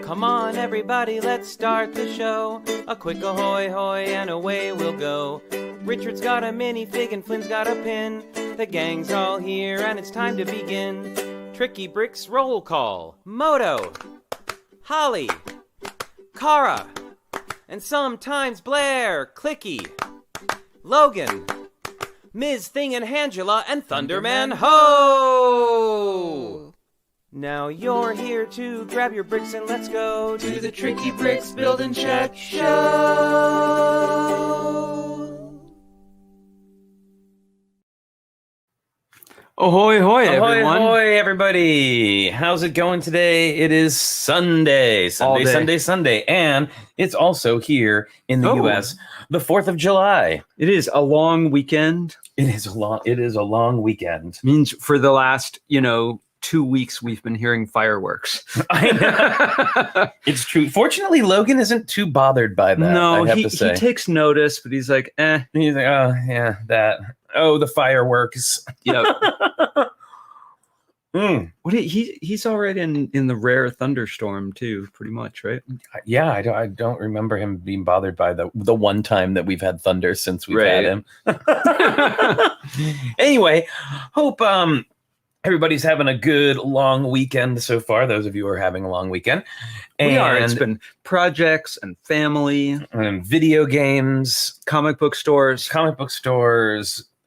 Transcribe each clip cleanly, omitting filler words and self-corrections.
Come on, everybody, let's start the show. A quick ahoy hoy and away we'll go. Richard's got a minifig and Flynn's got a pin. The gang's all here and it's time to begin. TrickyBricks roll call. Moto, Holly, Kara, and sometimes Blair, Clique, Logan, Ms. Thing and Angela, and Thunderman Ho! Now you're here to grab your bricks and let's go to the TrickyBricks Build and Chat Show! Ahoy, hoy, everyone. Ahoy, everybody. How's it going today? It is Sunday, and it's also here in the U.S., the 4th of July. It is a long weekend. It is a long weekend. Means for the last, 2 weeks, we've been hearing fireworks. I know. It's true. Fortunately, Logan isn't too bothered by that. No, I have to say. He takes notice, but he's like, eh. He's like, oh, yeah, that. Oh, the fireworks. Yeah. He's already in the rare thunderstorm too, pretty much, right? Yeah, I don't remember him being bothered by the one time that we've had thunder since we've had him. Anyway, hope everybody's having a good long weekend so far. Those of you who are having a long weekend. We are. It's been projects and family and video games, comic book stores,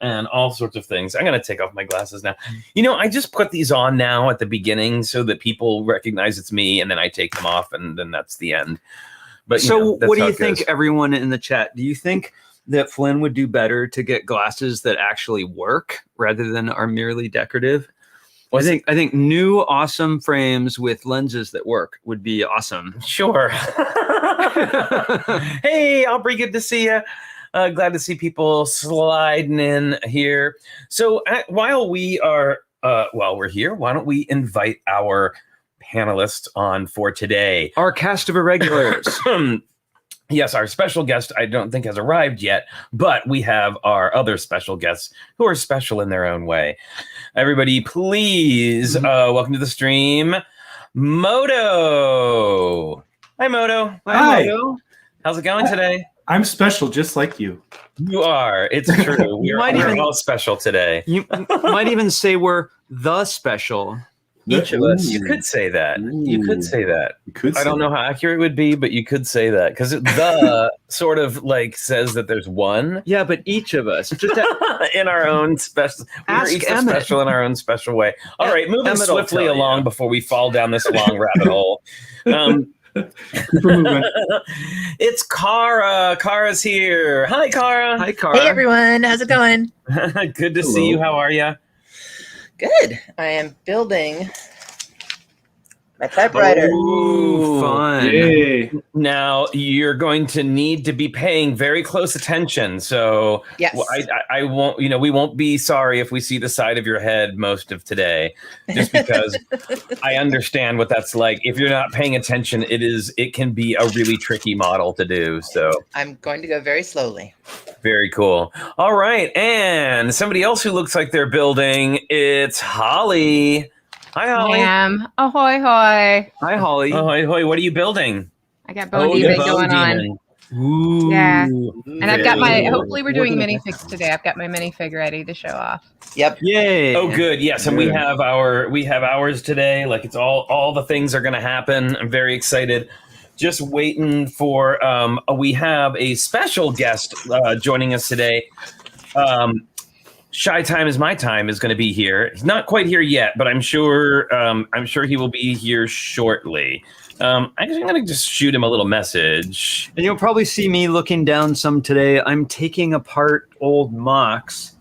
and all sorts of things. I'm going to take off my glasses now. I just put these on now at the beginning so that people recognize it's me, and then I take them off, and then that's the end. But so what do you think, everyone in the chat? Do you think that Flynn would do better to get glasses that actually work rather than are merely decorative? I think new awesome frames with lenses that work would be awesome. Sure. Hey, Aubrey, good to see you. Glad to see people sliding in here. So while we're here, why don't we invite our panelists on for today? Our cast of irregulars. Yes, our special guest, I don't think has arrived yet, but we have our other special guests who are special in their own way. Everybody, please welcome to the stream, Moto. Hi, Moto. Hi. Moto. How's it going today? I'm special, just like you. You are. It's true. We're all special today. You might even say we're the special. Each of us. You could say that. I don't know how accurate it would be, but you could say that because the sort of like says that there's one. Yeah, but each of us, just in our own special. We're each special in our own special way. All right, moving Emmett swiftly along before we fall down this long rabbit hole. It's Kara. Kara's here. Hi, Kara. Hi, Kara. Hey, everyone. How's it going? Good to see you. How are you? Good. I am building my typewriter. Ooh, fun. Yay. Now you're going to need to be paying very close attention. So Yes. I won't, we won't be sorry if we see the side of your head most of today, just because I understand what that's like. If you're not paying attention, it can be a really tricky model to do. So I'm going to go very slowly. very cool. All right. And somebody else who looks like they're building, it's Holly. Hi, Holly. Ahoy, hoy. Hi, Holly. Ahoy, hoy. What are you building? I got bone demon going on. Ooh. Yeah. And I've got hopefully we're doing gonna- minifigs today. I've got my minifig ready to show off. Yep. Yay. Oh, good. Yes, and we have ours today. Like it's all the things are going to happen. I'm very excited. Just waiting for we have a special guest joining us today. ShyTimeisMyTime is going to be here. He's not quite here yet, but I'm sure he will be here shortly. I'm going to just shoot him a little message. And you'll probably see me looking down some today. I'm taking apart old mocks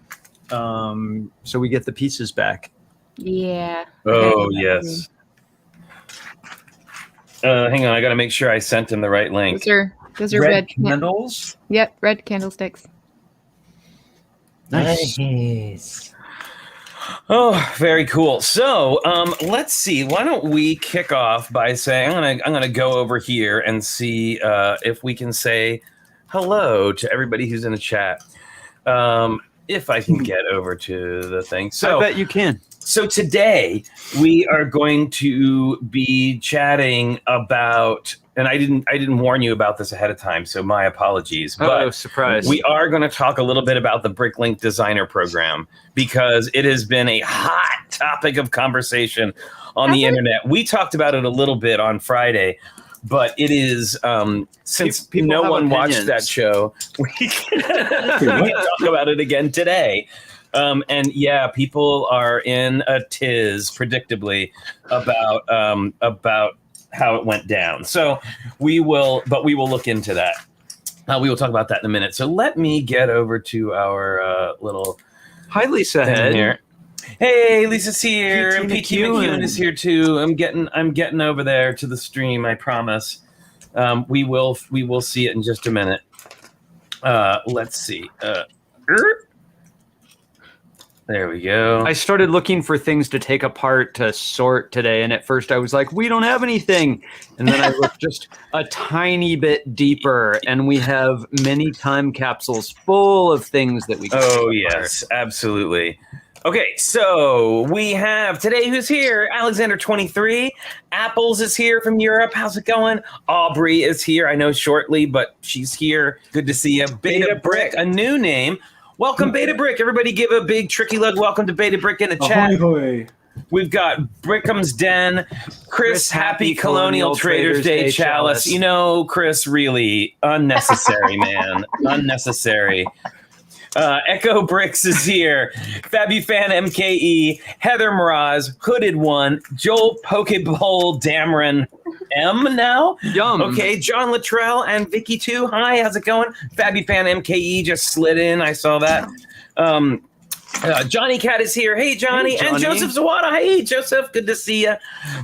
so we get the pieces back. Yeah. Oh, yes. Hang on, I got to make sure I sent him the right link. Those are red candles. Yep, red candlesticks. Nice. Oh, very cool. So, let's see. Why don't we kick off by saying I'm gonna go over here and see if we can say hello to everybody who's in the chat. if I can get over to the thing. So I bet you can. So today we are going to be chatting about, and I didn't warn you about this ahead of time, so my apologies. But surprise. we are going to talk a little bit about the Bricklink designer program because it has been a hot topic of conversation on the internet. We talked about it a little bit on Friday, but it is since People no have one watched opinions. that show, we talk about it again today. And yeah, people are in a tiz, predictably, about how it went down. So we will look into that. We will talk about that in a minute. So let me get over to our little Hi, Lisa thing Head. here. Hey, Lisa's here, PT and PT McEwen. McEwen is here too. I'm getting over there to the stream. I promise. We will see it in just a minute. Let's see. There we go. I started looking for things to take apart to sort today, and at first I was like, we don't have anything. And then I looked just a tiny bit deeper, and we have many time capsules full of things that we can Oh, take apart. yes, absolutely. Okay, so we have today who's here? Alexander 23. Apples is here from Europe. How's it going? Aubrey is here. I know shortly, but she's here. Good to see you. Beta Brick, a new name. Welcome, Beta Brick. Everybody give a big tricky lug welcome to Beta Brick in the chat. Ahoy, hoy. We've got Brickham's Den, Chris, Happy Colonial Traders Day Chalice. You know, Chris, really unnecessary, man. Unnecessary. Echo Bricks is here. Fabufan MKE, Heather Mraz, Hooded One, Joel Pokeball Dameron M now. Yum. Okay, John Luttrell and Vicky too. Hi, how's it going? Fabufan MKE just slid in. I saw that. Johnny Cat is here. Hey, Johnny. Hey, And Johnny. Joseph Zawada. Hey, Joseph. Good to see you.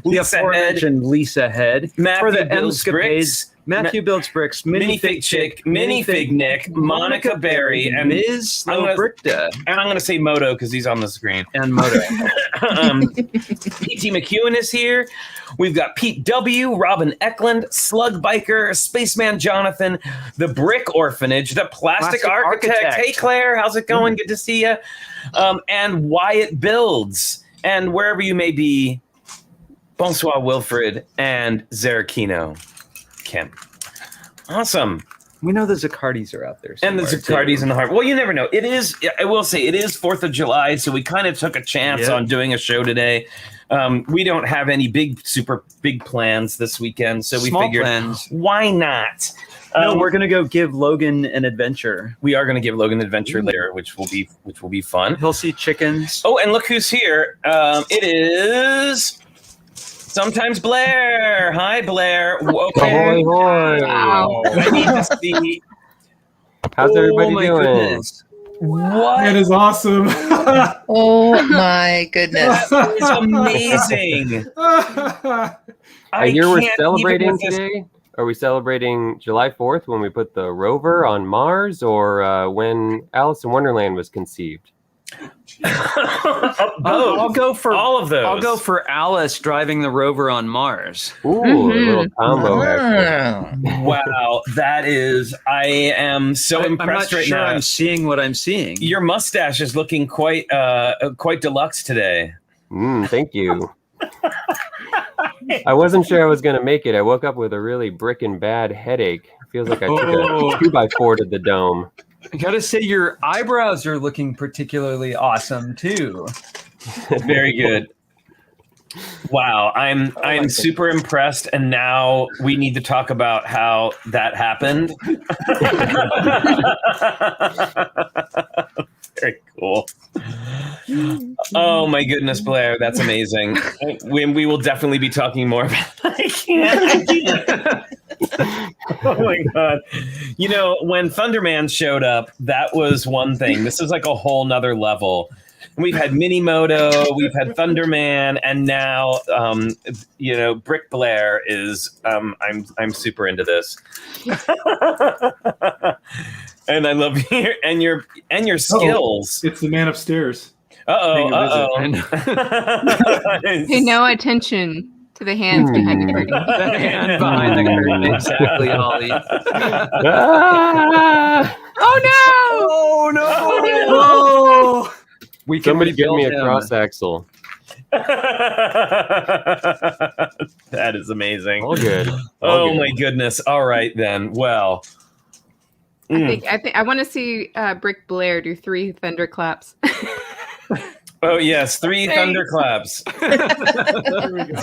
The aforementioned Lisa Head. Matthew For the Builds Emscapades, Bricks. Matthew Builds Bricks, Minifig Chick, Minifig Nick, Monica Berry, and Ms. I'm gonna- Brickda and I'm going to say Moto because he's on the screen. and Moto. PT McEwen is here. We've got Pete W, Robin Eklund, Slug Biker, Spaceman Jonathan, the Brick Orphanage, the Plastic Architect. Hey, Claire, how's it going? Good to see you. And Wyatt Builds. And wherever you may be, bonsoir, Wilfred, and Zarakino Kemp. Awesome. We know the Zacardis are out there. And the somewhere, Zacardis too. in the heart. Well, you never know. It is, I will say, it is 4th of July, so we kind of took a chance Yeah. on doing a show today. We don't have any super big plans this weekend, so we Small figured, plans. why not? No, we're gonna go give Logan an adventure. We are going to give Logan an adventure later, which will be fun. He'll see chickens. Oh, and look who's here. It is sometimes Blair. Hi, Blair. Okay. Wow. I need to see. How's everybody my doing? goodness. What? That is awesome. Oh my goodness. It's amazing. I hear we're can't celebrating even with this- today. Are we celebrating July 4th when we put the rover on Mars, or when Alice in Wonderland was conceived? I'll go for all of those. I'll go for Alice driving the rover on Mars. Ooh, a little combo action. Oh. Wow, that is. I am so I'm not impressed right sure now. I'm seeing what I'm seeing. Your mustache is looking quite deluxe today. Thank you. I wasn't sure I was going to make it. I woke up with a really brickin' bad headache. Feels like I took Oh. a 2x4 to the dome. I gotta say, your eyebrows are looking particularly awesome too. Very good. Wow, I'm super impressed, and now we need to talk about how that happened. Very cool. Oh my goodness, Blair, that's amazing. We will definitely be talking more about that. I can't. Oh my god. You know, when Thunderman showed up, that was one thing. This is like a whole nother level. We've had Minimoto, we've had Thunderman, and now Brick Blair is I'm super into this. And I love your skills. It's the man upstairs. Pay no attention to the hands behind the curtain. The hand behind the curtain, exactly, Holly. Ah! Oh no! Oh no! Oh, We can Somebody give me rebuild a him. cross axle. That is amazing. All good. Oh my goodness. All right then. Well, I think I want to see Brick Blair do 3 thunderclaps. oh yes, 3 thunderclaps.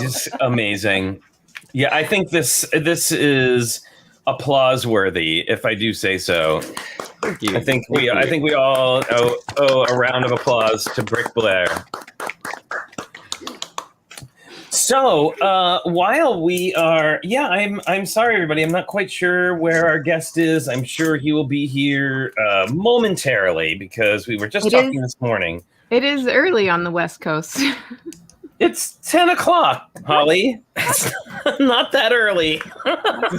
Just amazing. Yeah, I think this is applause worthy, if I do say so. Thank you. I think we all owe a round of applause to Brick Blair. So while we are, I'm sorry everybody, I'm not quite sure where our guest is. I'm sure he will be here momentarily because we were just talking this morning. It is early on the West Coast. It's 10 o'clock, Holly. It's not that early.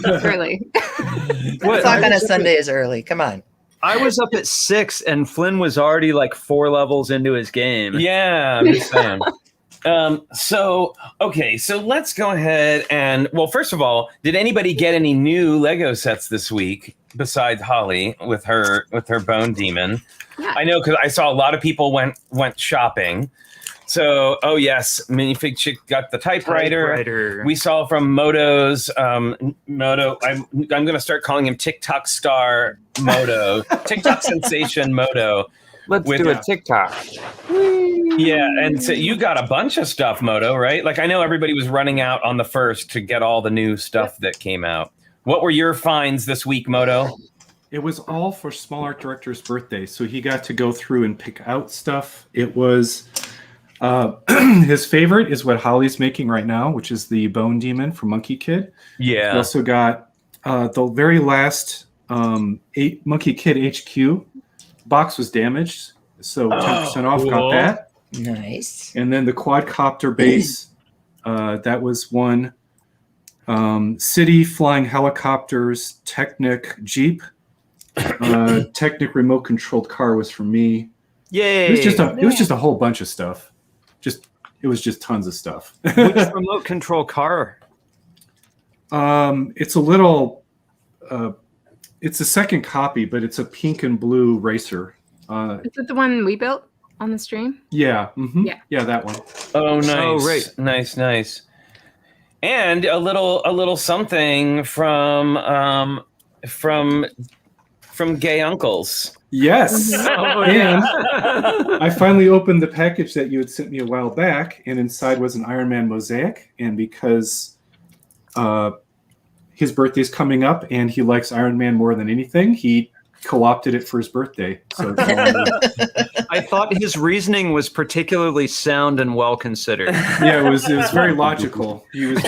Early. 10 o'clock on a Sunday is early. Come on. I was up at 6 and Flynn was already like 4 levels into his game. Yeah, I'm just saying. So let's go ahead and, well, first of all, did anybody get any new Lego sets this week besides Holly with her Bone Demon? Yeah. I know because I saw a lot of people went shopping. So, oh yes, Minifig Chick got the typewriter. We saw from Moto's Moto. I'm going to start calling him TikTok star Moto, TikTok sensation Moto. Let's do a TikTok. Yeah, and so you got a bunch of stuff, Moto, right? Like I know everybody was running out on the 1st to get all the new stuff that came out. What were your finds this week, Moto? It was all for Small Art Director's birthday, so he got to go through and pick out stuff. It was his favorite is what Holly's making right now, which is the Bone Demon from Monkey Kid. Yeah. He also got the very last Monkey Kid HQ box was damaged, so 10% off got that. Nice. And then the quadcopter base, that was one. City flying helicopters, Technic Jeep, Technic remote controlled car was for me. Yay! It was just a whole bunch of stuff. It was just tons of stuff. Which remote control car? It's a little. It's a second copy, but it's a pink and blue racer. Is it the one we built on the stream? Yeah. Mm-hmm. Yeah, that one. Oh, nice. Oh, right. Nice. And a little something from Gay Uncles. Yes. Oh, and I finally opened the package that you had sent me a while back, and inside was an Iron Man mosaic. And because his birthday's coming up and he likes Iron Man more than anything, he co-opted it for his birthday. So I thought his reasoning was particularly sound and well considered. Yeah, it was very logical. He was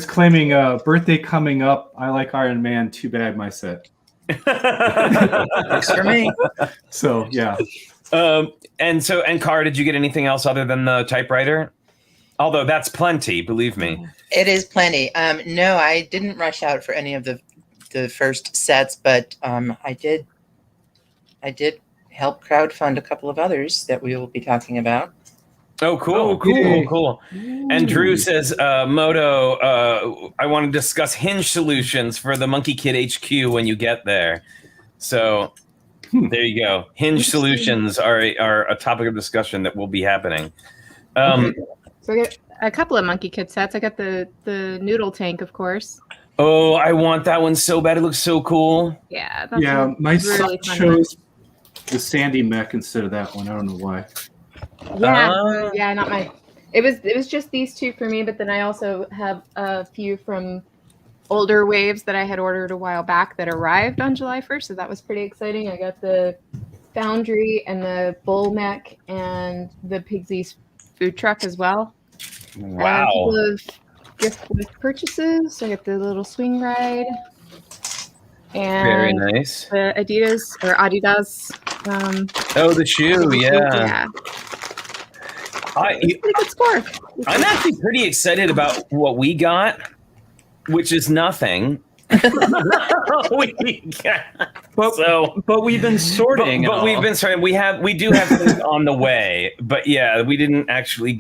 claiming birthday coming up. I like Iron Man. Too bad my set. Works for me. So yeah. And Cara, did you get anything else other than the typewriter? Although that's plenty, believe me. It is plenty. No, I didn't rush out for any of the first sets, but I did help crowdfund a couple of others that we will be talking about. Oh, cool. And Drew says, Moto, I want to discuss hinge solutions for the Monkey Kid HQ when you get there. So there you go. Hinge solutions are a topic of discussion that will be happening. So I got a couple of Monkey Kid sets. I got the noodle tank, of course. Oh, I want that one so bad. It looks so cool. Yeah. My son really fun chose the Sandy mech instead of that one. I don't know why. Yeah, not mine. It was just these two for me, but then I also have a few from older waves that I had ordered a while back that arrived on July 1st, so that was pretty exciting. I got the Foundry and the Bull mech and the Pigsy's food truck as well. Wow. A couple of gift with purchases. So I got the little swing ride. And very nice. The Adidas. The shoe, yeah. Pretty good score. I'm actually pretty excited about what we got, which is nothing. But we've been sorting. But we've been sorting. We do have things on the way. But yeah, we didn't actually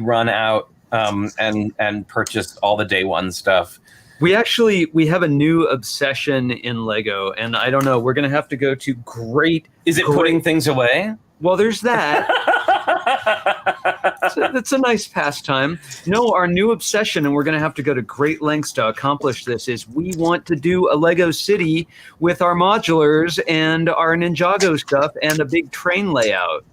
run out and purchase all the day one stuff. We have a new obsession in Lego, and I don't know. We're gonna have to go to great. Is it putting things away? Well, there's that. That's a nice pastime. No, our new obsession, and we're going to have to go to great lengths to accomplish this, is we want to do a Lego city with our modulars and our Ninjago stuff and a big train layout.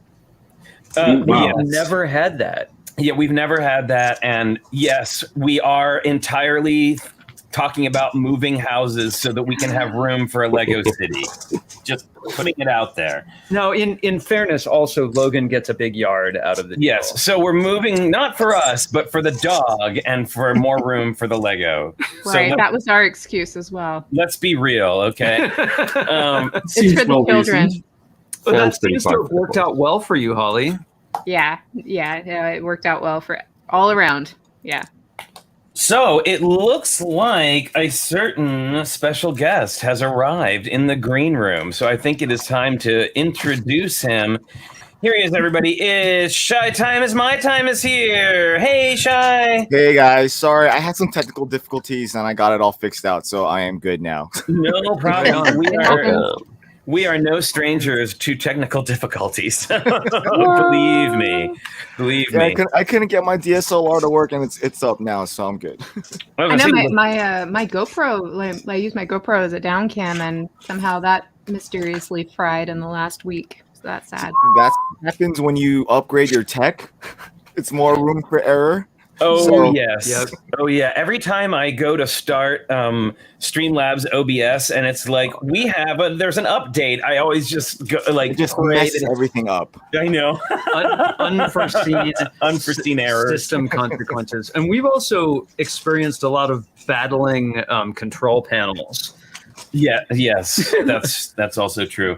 Wow. We've never had that. Yeah, we've never had that. And yes, we are entirely talking about moving houses so that we can have room for a Lego city. Just putting it out there. Now, in fairness, also, Logan gets a big yard out of the deal. Yes, so we're moving not for us, but for the dog and for more room for the Lego. Right, So that was our excuse as well. let's be real, okay? It's Seems for the well children. reasoned. But that Sounds pretty seems to have worked out well for you, Holly. Yeah, it worked out well for all around. Yeah. So it looks like a certain special guest has arrived in the green room. So I think it is time to introduce him. Here he is, everybody. ShyTimeisMyTime is here. Hey, Shai. Hey guys, sorry, I had some technical difficulties and I got it all fixed out, so I am good now. No problem. We are no strangers to technical difficulties. Believe me. Yeah, I couldn't get my DSLR to work, and it's up now, so I'm good. I know my GoPro. I use my GoPro as a down cam, and somehow that mysteriously fried in the last week. So that's sad. That happens when you upgrade your tech. It's more room for error. Oh, So- yes. Yep. Oh, yeah. Every time I go to start Streamlabs OBS and it's like, there's an update, I always just go It just messes everything up. I know. Unforeseen errors. system consequences. And we've also experienced a lot of battling control panels. Yeah, yes. That's also true.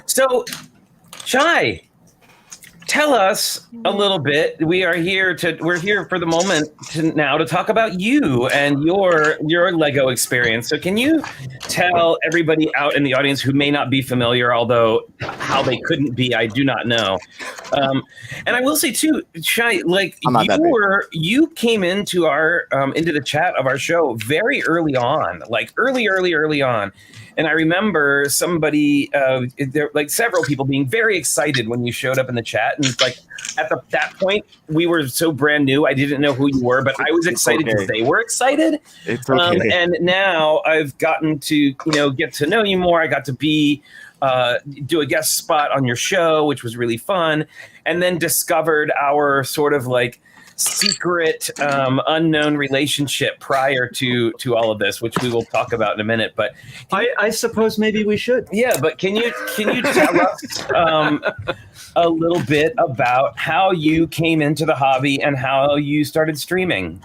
So, Shai, tell us a little bit. We're here for the moment now to talk about you and your Lego experience. So can you tell everybody out in the audience who may not be familiar, although how they couldn't be, I do not know. And I will say too, Shai, like you came into into the chat of our show very early on, like early on. And I remember several people being very excited when you showed up in the chat. And like at that point, we were so brand new. I didn't know who you were, but I was excited because they were excited. It's okay. And now I've gotten to get to know you more. I got to do a guest spot on your show, which was really fun, and then discovered our sort of like secret unknown relationship prior to all of this, which we will talk about in a minute. But I suppose maybe we should. Yeah, but can you tell us a little bit about how you came into the hobby and how you started streaming?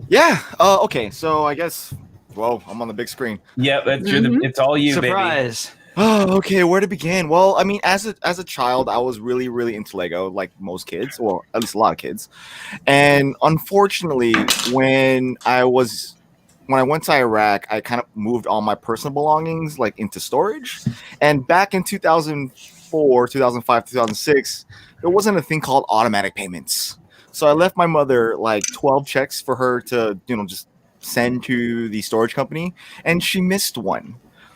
Yeah. Okay. So I guess. Well, I'm on the big screen. Yeah, it's all you, Surprise. baby. Oh, okay. Where to begin? Well, I mean, as a child, I was really, really into Lego, like most kids, or at least a lot of kids. And unfortunately, when I went to Iraq, I kind of moved all my personal belongings like into storage. And back in 2004, 2005, 2006, there wasn't a thing called automatic payments. So I left my mother like 12 checks for her to, just send to the storage company, and she missed one.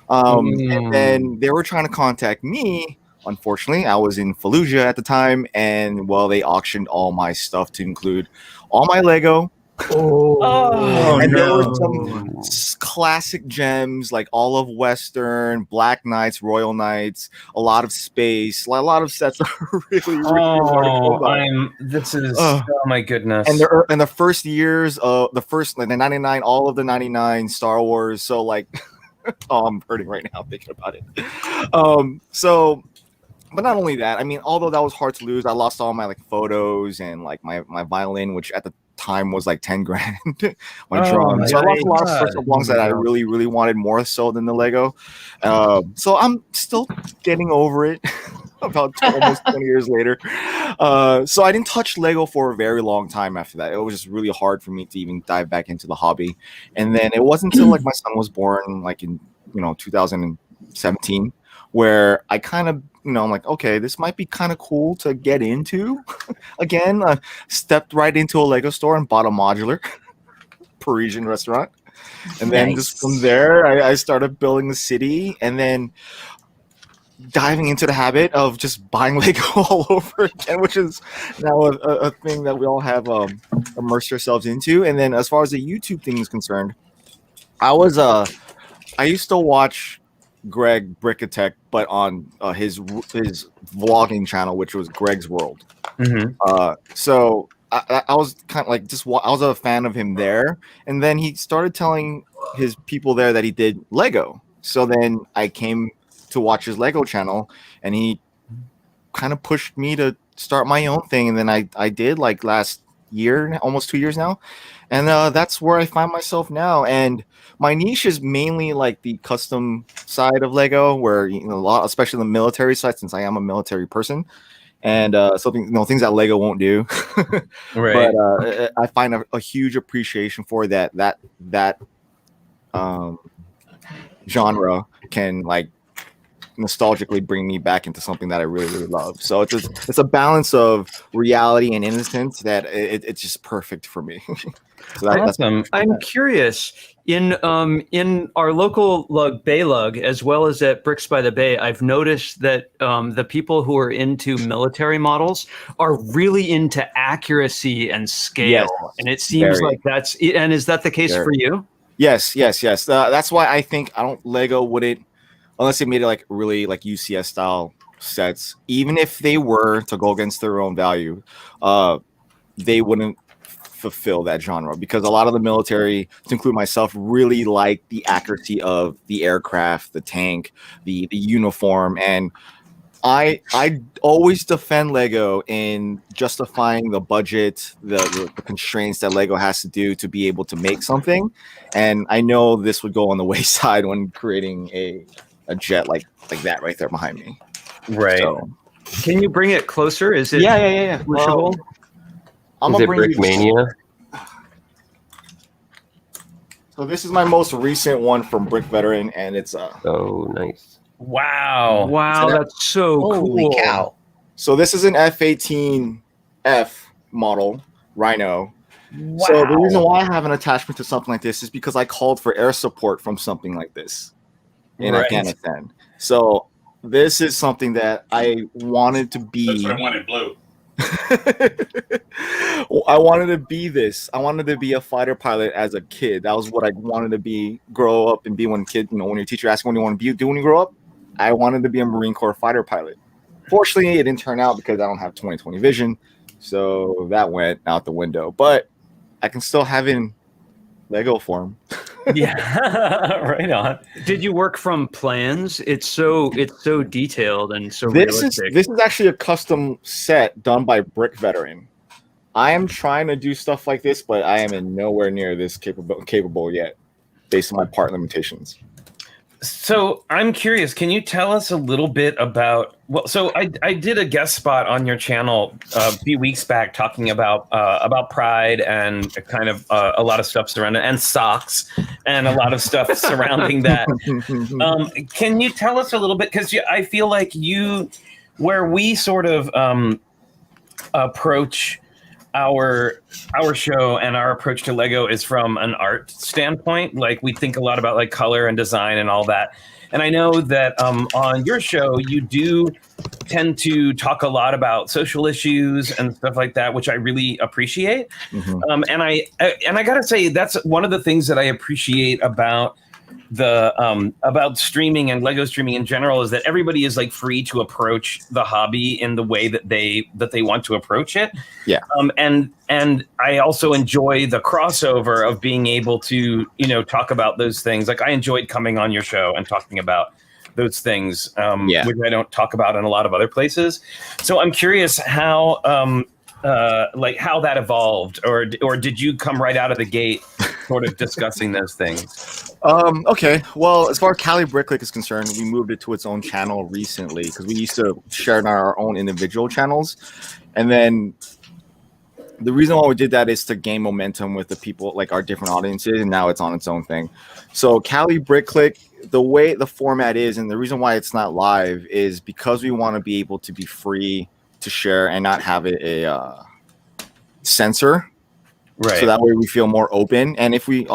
And then they were trying to contact me. Unfortunately, I was in Fallujah at the time, and they auctioned all my stuff to include all my Lego. And there were some classic gems like all of Western, Black Knights, Royal Knights, a lot of space, a lot of sets are really hard to go by. Oh my goodness. And the first years of the 99, all of the 99 Star Wars. So like. Oh, I'm hurting right now thinking about it. But not only that, I mean, although that was hard to lose, I lost all my like photos and like my violin, which at the time was like 10 grand. My drum. So I lost a lot of personal belongings that I really, really wanted more so than the Lego. So I'm still getting over it. About almost 20 years later. So I didn't touch Lego for a very long time after that. It was just really hard for me to even dive back into the hobby. And then it wasn't until like my son was born, like in 2017, where I kind of I'm like, okay, this might be kind of cool to get into. Again, stepped right into a Lego store and bought a modular Parisian restaurant. And then Nice. just from there, I started building the city, and then diving into the habit of just buying Lego all over again, which is now a thing that we all have immersed ourselves into. And then as far as the YouTube thing is concerned, I used to watch Greg Brickatech, but on his vlogging channel, which was Greg's World. So I was kind of like I was a fan of him there, and then he started telling his people there that he did Lego. So then I came to watch his Lego channel, and he kind of pushed me to start my own thing, and then I did like last year, almost 2 years now, and that's where I find myself now. And my niche is mainly like the custom side of Lego, where a lot, especially the military side, since I am a military person, and something things that Lego won't do. Right. But I find a huge appreciation for that genre can like nostalgically bring me back into something that I really, really love. So it's a balance of reality and innocence that it's just perfect for me. So Awesome. I'm curious, in our local Bay Lug, as well as at Bricks by the Bay, I've noticed that the people who are into military models are really into accuracy and scale. Yes, and it seems like that's it. And is that the case for you? Yes. That's why I think Lego wouldn't, unless they made it like really like UCS style sets, even if they were to go against their own value, they wouldn't fulfill that genre, because a lot of the military, to include myself, really like the accuracy of the aircraft, the tank, the uniform. And I always defend Lego in justifying the budget, the constraints that Lego has to do to be able to make something. And I know this would go on the wayside when creating a jet like that right there behind me. Right. So, can you bring it closer? Is it yeah. pushable? I'm Is gonna it bring Brickmania? So this is my most recent one from Brick Veteran, and it's Oh, nice. Wow. Wow, that's so Holy cool. cow. So this is an F-18F model Rhino. Wow. So the reason why I have an attachment to something like this is because I called for air support from something like this in Afghanistan. So this is something that I wanted to be. That's what I wanted, blue. I wanted to be this. I wanted to be a fighter pilot as a kid. That was what I wanted to be, grow up and be when when your teacher asks what you want to do when you grow up. I wanted to be a Marine Corps fighter pilot. Fortunately, it didn't turn out because I don't have 20/20 vision. So that went out the window. But I can still have it in Lego form. Yeah, right on. Did you work from plans? It's so detailed and so This realistic. is actually a custom set done by Brick Veteran. I am trying to do stuff like this, but I am in nowhere near this capable yet, based on my part limitations. So I'm curious, can you tell us a little bit about, well, so I did a guest spot on your channel a few weeks back talking about Pride and kind of a lot of stuff surrounding, and socks and a lot of stuff surrounding that. Can you tell us a little bit, because I feel like where we sort of approach our show and our approach to Lego is from an art standpoint. Like, we think a lot about like color and design and all that. And I know that on your show, you do tend to talk a lot about social issues and stuff like that, which I really appreciate. And I gotta say, that's one of the things that I appreciate about about streaming and Lego streaming in general, is that everybody is like free to approach the hobby in the way that they want to approach it. Yeah. And I also enjoy the crossover of being able to, talk about those things. Like, I enjoyed coming on your show and talking about those things, which I don't talk about in a lot of other places. So I'm curious how that evolved, or did you come right out of the gate sort of discussing those things? Okay. Well, as far as Cali Brick Clique is concerned, we moved it to its own channel recently, because we used to share it on our own individual channels. And then the reason why we did that is to gain momentum with the people, like our different audiences, and now it's on its own thing. So Cali Brick Clique, the way the format is, and the reason why it's not live, is because we want to be able to be free to share and not have it a censor Right. So that way we feel more open. And if we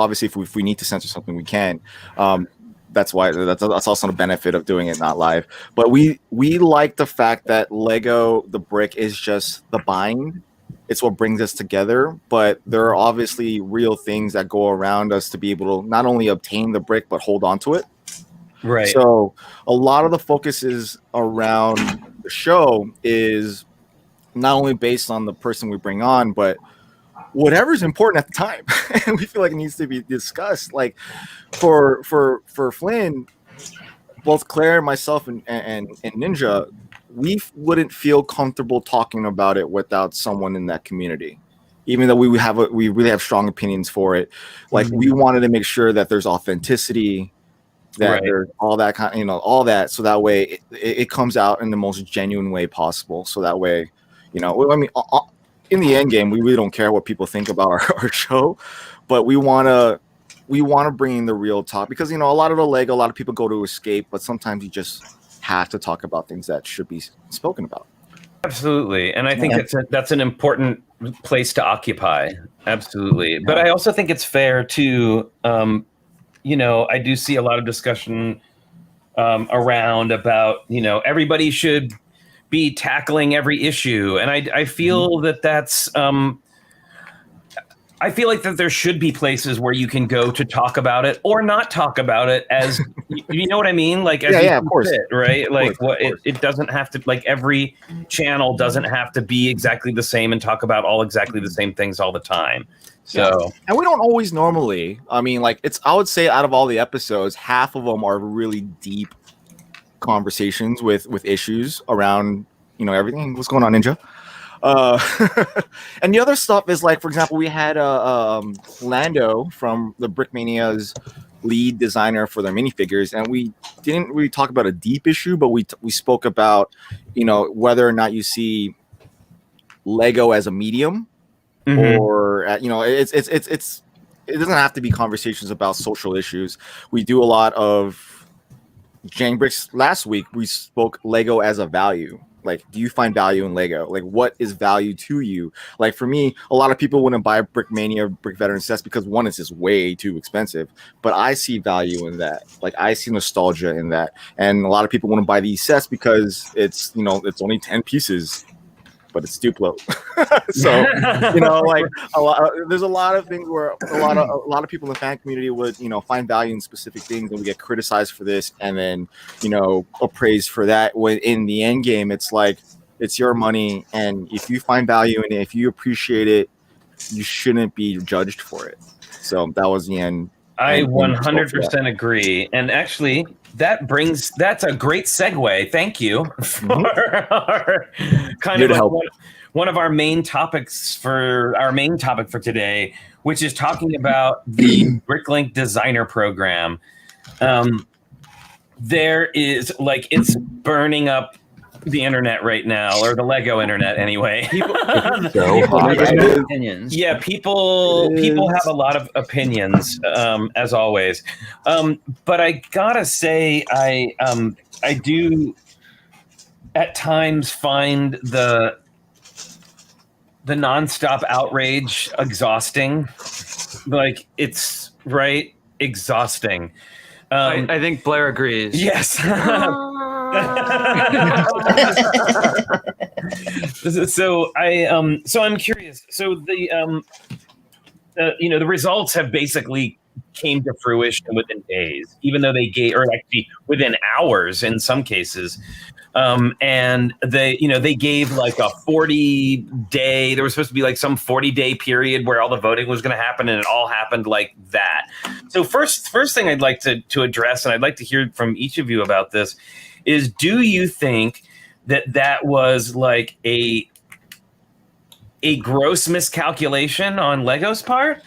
need to censor something, we can. That's also the benefit of doing it not live. But we like the fact that Lego the brick is just the bind. It's what brings us together. But there are obviously real things that go around us to be able to not only obtain the brick but hold on to it. Right. So a lot of the focus is around the show is not only based on the person we bring on, but whatever's important at the time. And we feel like it needs to be discussed. Like for Flynn, both Claire, myself, and Ninja, we wouldn't feel comfortable talking about it without someone in that community. Even though we really have strong opinions for it. Like we wanted to make sure that there's authenticity, that there's all that kind, all that, so that way it comes out in the most genuine way possible. So that way, I mean, in the end game, we really don't care what people think about our show, but we want to bring in the real talk, because a lot of people go to escape, but sometimes you just have to talk about things that should be spoken about. Absolutely, and I think that's an important place to occupy. Absolutely, but I also think it's fair to. I do see a lot of discussion around about, everybody should be tackling every issue. And I feel that's, I feel like that there should be places where you can go to talk about it or not talk about it as, you know what I mean? Like, as of course. fit, right? Like it doesn't have to, like every channel doesn't have to be exactly the same and talk about all exactly the same things all the time. So, and we don't always normally. I mean, like I would say out of all the episodes, half of them are really deep conversations with issues around, everything. What's going on, Ninja? And the other stuff is like, for example, we had Lando from the Brickmania's lead designer for their minifigures, and we didn't really talk about a deep issue, but we spoke about, whether or not you see Lego as a medium. Or it doesn't have to be conversations about social issues. We do a lot of Bricks. Last week we spoke Lego as a value. Like, do you find value in Lego? Like, what is value to you? Like, for me, a lot of people wouldn't buy Brickmania Brick Veteran sets because one, it's just way too expensive. But I see value in that. Like, I see nostalgia in that. And a lot of people wouldn't buy these sets because it's it's only 10 pieces. But it's Duplo. So like there's a lot of things where a lot of people in the fan community would find value in specific things, and we get criticized for this, and then appraised for that. When in the end game, it's like it's your money, and if you find value in it, if you appreciate it, you shouldn't be judged for it. So that was the end. I 100% agree, and actually. That's a great segue. Thank you for our kind of like one of our main topics for today, which is talking about the Bricklink designer program. There is it's burning up the internet right now, or the Lego internet anyway. People have opinions. Yeah, people have a lot of opinions, as always. But I gotta say, I do at times find the nonstop outrage exhausting. Like, it's exhausting. I think Blair agrees. Yes. So I'm curious. So the results have basically came to fruition within days, even though they gave, or actually within hours in some cases. And they gave like a 40-day, there was supposed to be like some 40-day period where all the voting was going to happen, and it all happened like that. So first thing I'd like to address, and I'd like to hear from each of you about this, is do you think that was like a gross miscalculation on Lego's part?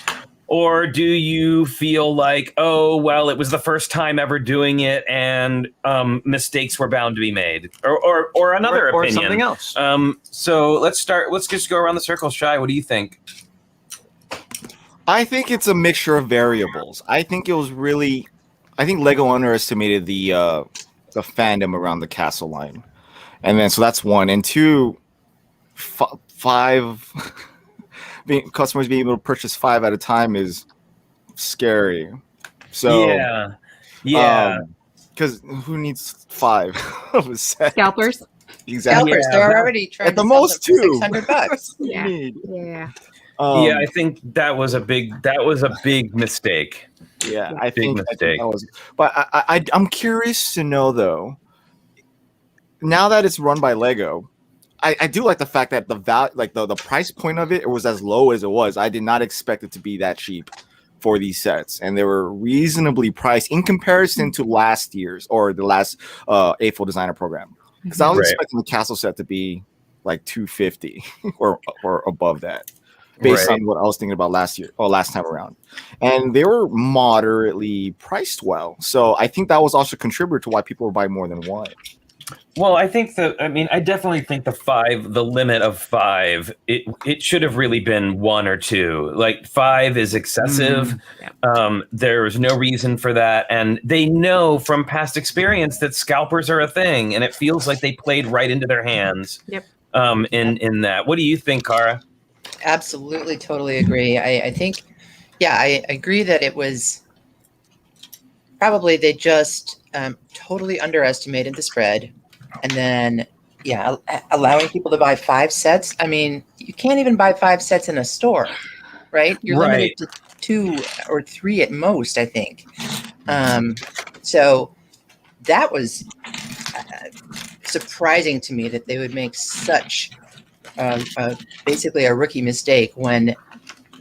Or do you feel like, oh, well, it was the first time ever doing it, and mistakes were bound to be made, or another opinion, or something else? So let's start. Let's just go around the circle. Shai, what do you think? I think it's a mixture of variables. I think Lego underestimated the fandom around the castle line, and then so that's one, and two, five. customers being able to purchase 5 at a time is scary. So yeah. Because who needs 5 of a set? Scalpers. Exactly. Scalpers, they're already trying At the to sell most, them for too. $600. Yeah. Need. Yeah. Yeah, I think that was a big mistake. Yeah, Big I think mistake. that was. But I'm curious to know though. Now that it's run by Lego, I do like the fact that the value, like the price point of it, was as low as it was. I did not expect it to be that cheap for these sets, and they were reasonably priced in comparison to last year's or the last A4 designer program. Because I was expecting the castle set to be like $250 or above that, based on what I was thinking about last year or last time around. And they were moderately priced well. So I think that was also a contributor to why people were buying more than one. Well, I definitely think the limit of 5, it should have really been 1 or 2. Like 5 is excessive. There's no reason for that. And they know from past experience that scalpers are a thing, and it feels like they played right into their hands. In that. What do you think, Cara? Absolutely, totally agree. I think, I agree that it was probably they just totally underestimated the spread. And then, allowing people to buy 5 sets. I mean, you can't even buy 5 sets in a store, right? You're limited to 2 or 3 at most, I think. So that was surprising to me that they would make such basically a rookie mistake when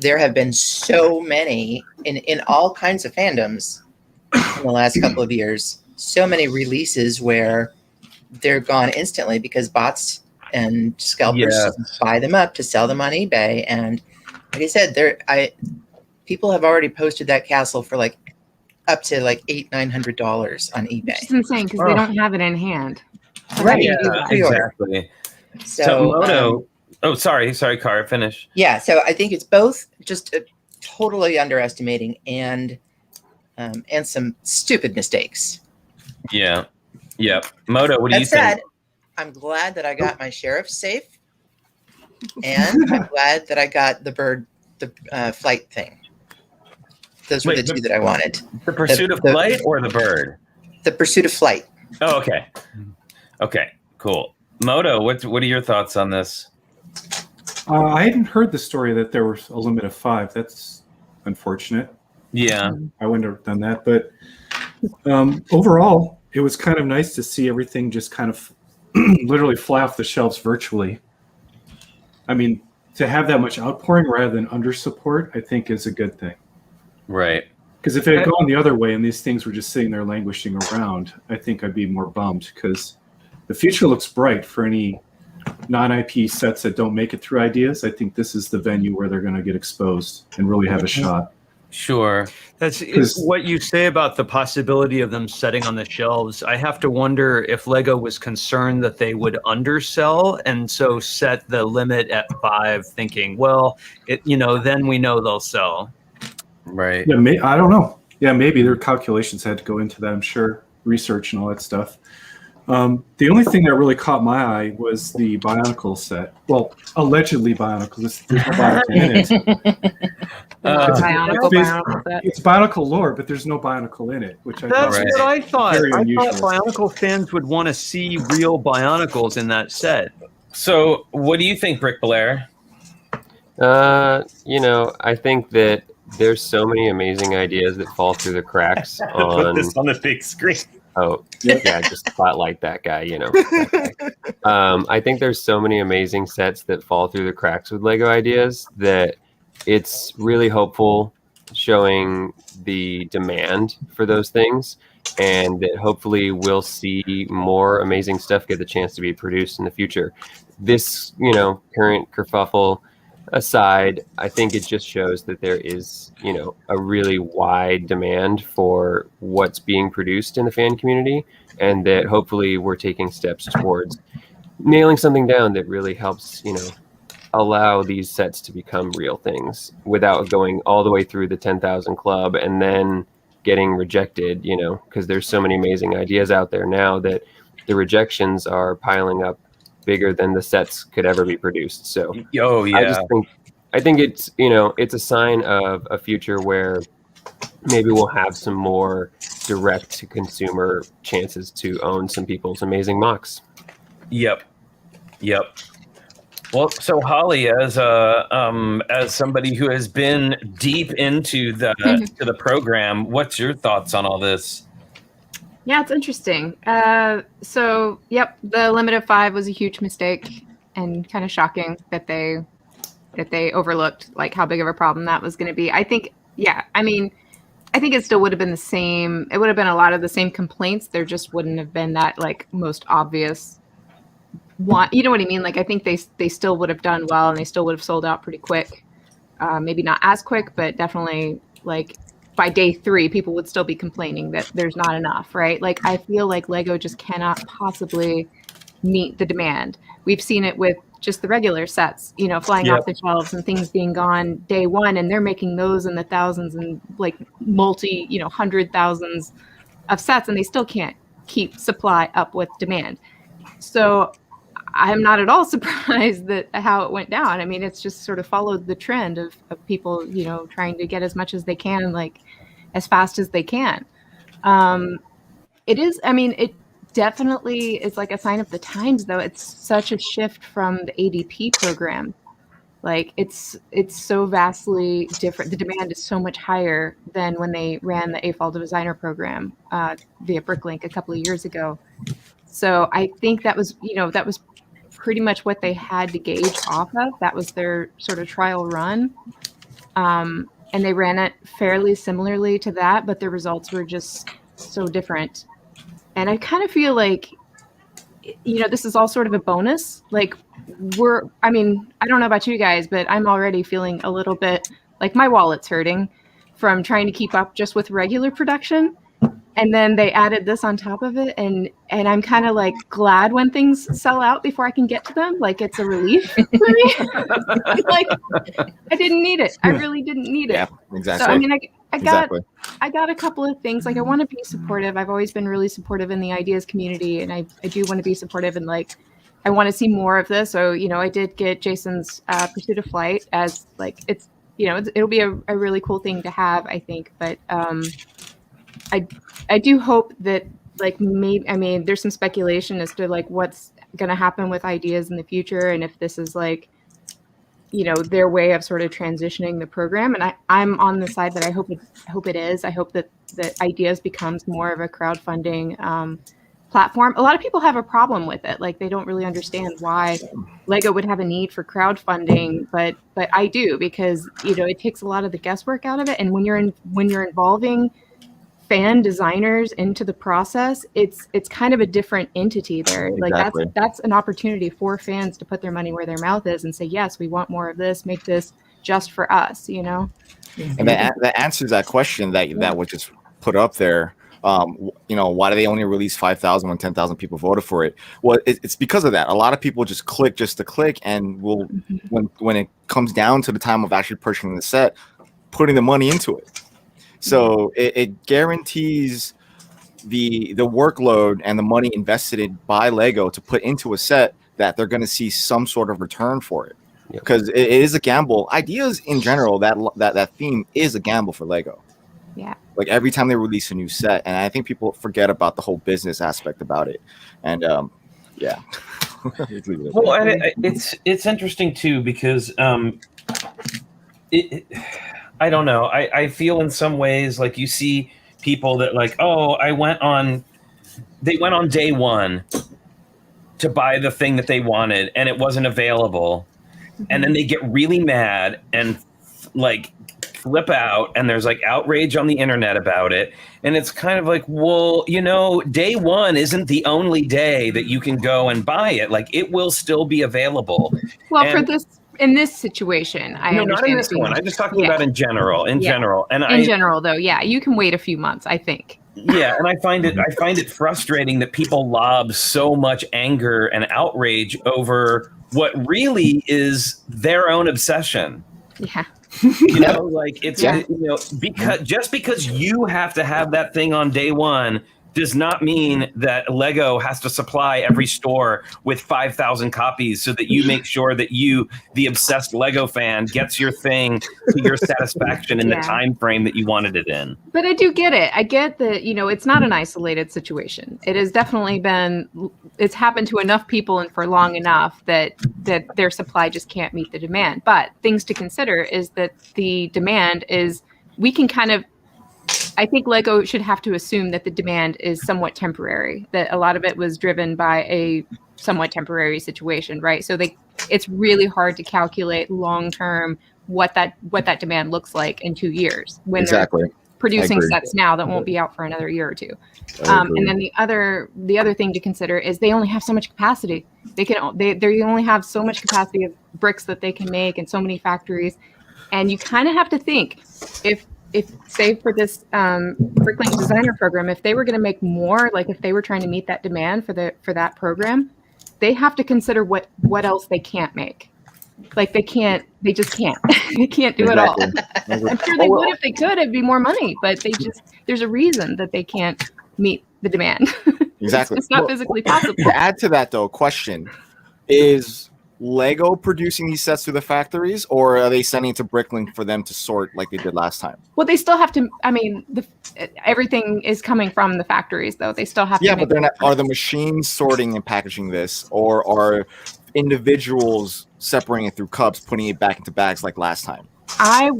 there have been so many in all kinds of fandoms in the last couple of years, so many releases where they're gone instantly because bots and scalpers buy them up to sell them on eBay. And like I said, people have already posted that castle for like up to like $800-900 on eBay. It's insane because they don't have it in hand. Right. Exactly. So Moto. Sorry, Cara, finish. Yeah. So I think it's both just totally underestimating and some stupid mistakes. Yeah. Moto, what do you think? That said, I'm glad that I got my sheriff safe, and I'm glad that I got the bird, flight thing. Those were the 2 that I wanted. The pursuit of flight or the bird? The pursuit of flight. Oh, okay. Okay, cool. Moto, what are your thoughts on this? I hadn't heard the story that there was a limit of 5. That's unfortunate. Yeah. I wouldn't have done that. But overall, it was kind of nice to see everything just kind of literally fly off the shelves virtually. I mean, to have that much outpouring rather than under support, I think is a good thing. Right. Because if it had gone the other way and these things were just sitting there languishing around, I think I'd be more bummed because the future looks bright for any non-IP sets that don't make it through ideas. I think this is the venue where they're going to get exposed and really have a shot. Sure. That's what you say about the possibility of them setting on the shelves. I have to wonder if Lego was concerned that they would undersell and so set the limit at 5, thinking, well, then we know they'll sell. Right. Yeah, I don't know. Yeah, maybe their calculations had to go into that, I'm sure, research and all that stuff. The only thing that really caught my eye was the Bionicle set. Well, allegedly Bionicle. There's no Bionicle in it. Bionicle set. It's Bionicle lore, but there's no Bionicle in it, which I That's thought what I thought. very I unusual. thought Bionicle fans would want to see real Bionicles in that set. So, what do you think, Brick Blair? I think that there's so many amazing ideas that fall through the cracks Put this on the big screen. Oh, yeah, just spotlight that guy, that guy. I think there's so many amazing sets that fall through the cracks with Lego ideas that it's really hopeful, showing the demand for those things, and that hopefully we'll see more amazing stuff get the chance to be produced in the future. This, current kerfuffle aside, I think it just shows that there is, a really wide demand for what's being produced in the fan community, and that hopefully we're taking steps towards nailing something down that really helps, allow these sets to become real things without going all the way through the 10,000 club and then getting rejected, because there's so many amazing ideas out there now that the rejections are piling up bigger than the sets could ever be produced. So I just think I think it's, you know, it's a sign of a future where maybe we'll have some more direct to consumer chances to own some people's amazing mocks. Yep. Well, so Holly, as somebody who has been deep into the program, what's your thoughts on all this? Yeah, it's interesting. So, yep, the limit of 5 was a huge mistake, and kind of shocking that they overlooked like how big of a problem that was going to be. I think, yeah, I mean, I think it still would have been the same. It would have been a lot of the same complaints. There just wouldn't have been that like most obvious one. You know what I mean? Like, I think they still would have done well, and they still would have sold out pretty quick. Maybe not as quick, but definitely like by day 3, people would still be complaining that there's not enough, right? Like, I feel like Lego just cannot possibly meet the demand. We've seen it with just the regular sets, you know, flying off the shelves and things being gone day 1, and they're making those in the thousands and like multi, you know, 100,000s of sets, and they still can't keep supply up with demand. So I'm not at all surprised that how it went down. I mean, it's just sort of followed the trend of people, you know, trying to get as much as they can, like as fast as they can. It is, I mean, it definitely is like a sign of the times, though. It's such a shift from the ADP program. Like, it's so vastly different. The demand is so much higher than when they ran the AFOL designer program via Bricklink a couple of years ago. So I think that was, you know, that was pretty much what they had to gauge off of. That was their sort of trial run. And they ran it fairly similarly to that, but the results were just so different. And I kind of feel like, you know, this is all sort of a bonus. Like, I mean, I don't know about you guys, but I'm already feeling a little bit like my wallet's hurting from trying to keep up just with regular production. And then they added this on top of it. And I'm kind of like glad when things sell out before I can get to them. Like, it's a relief for me. Like, I didn't need it. I really didn't need it. Yeah, exactly. So, I mean, I got a couple of things. Like, I want to be supportive. I've always been really supportive in the ideas community. And I do want to be supportive, and like, I want to see more of this. So, you know, I did get Jason's Pursuit of Flight as like, it's, you know, it'll be a really cool thing to have, I think. But I do hope that, like, maybe, I mean, there's some speculation as to like what's going to happen with ideas in the future, and if this is like, you know, their way of sort of transitioning the program. And I'm on the side that I hope it is. I hope that ideas becomes more of a crowdfunding platform. A lot of people have a problem with it. Like, they don't really understand why Lego would have a need for crowdfunding, but I do, because, you know, it takes a lot of the guesswork out of it. And when you're involving fan designers into the process, it's kind of a different entity there. Like, Exactly. that's an opportunity for fans to put their money where their mouth is and say, yes, we want more of this, make this just for us, you know? And that answers that question that was just put up there. You know, why do they only release 5,000 when 10,000 people voted for it? Well, it's because of that. A lot of people just click just to click, and will when it comes down to the time of actually purchasing the set, putting the money into it. So it guarantees the workload and the money invested by Lego to put into a set that they're going to see some sort of return for it. Because it is a gamble. Ideas in general, that theme is a gamble for Lego. Yeah. Like, every time they release a new set, and I think people forget about the whole business aspect about it. And yeah. Well, it's interesting too, because I don't know. I feel in some ways like you see people that like, oh, they went on day 1 to buy the thing that they wanted, and it wasn't available. And then they get really mad and like flip out, and there's like outrage on the internet about it. And it's kind of like, well, you know, day 1 isn't the only day that you can go and buy it. Like, it will still be available. Well, in this situation, I understand. Not in this one. I'm just talking about in general. In general, though, yeah, you can wait a few months, I think. Yeah, and I find it frustrating that people lob so much anger and outrage over what really is their own obsession. Yeah. You know, like, it's you know, because you have to have that thing on day 1 does not mean that Lego has to supply every store with 5,000 copies so that you make sure that you, the obsessed Lego fan, gets your thing to your satisfaction in the time frame that you wanted it in. But I do get it. I get that, it's not an isolated situation. It has definitely it's happened to enough people and for long enough that their supply just can't meet the demand. But things to consider is that the demand is, I think Lego should have to assume that the demand is somewhat temporary, that a lot of it was driven by a somewhat temporary situation, right? So it's really hard to calculate long-term what that demand looks like in 2 years when they're producing sets now that won't be out for another year or two. And then the other thing to consider is they only have so much capacity. They only have so much capacity of bricks that they can make and so many factories. And you kind of have to think if say for this Bricklink designer program, if they were going to make more, like if they were trying to meet that demand for that program, they have to consider what else they can't make. Like they just can't. They can't do it all. I'm sure they would if they could. It'd be more money, but there's a reason that they can't meet the demand. Exactly. It's not physically possible. To add to that, though, question is Lego producing these sets through the factories, or are they sending it to Bricklink for them to sort like they did last time? Well, they still have to. I mean, everything is coming from the factories, though. They still have to. Yeah, but they're not. Are the machines sorting and packaging this, or are individuals separating it through cups, putting it back into bags like last time? I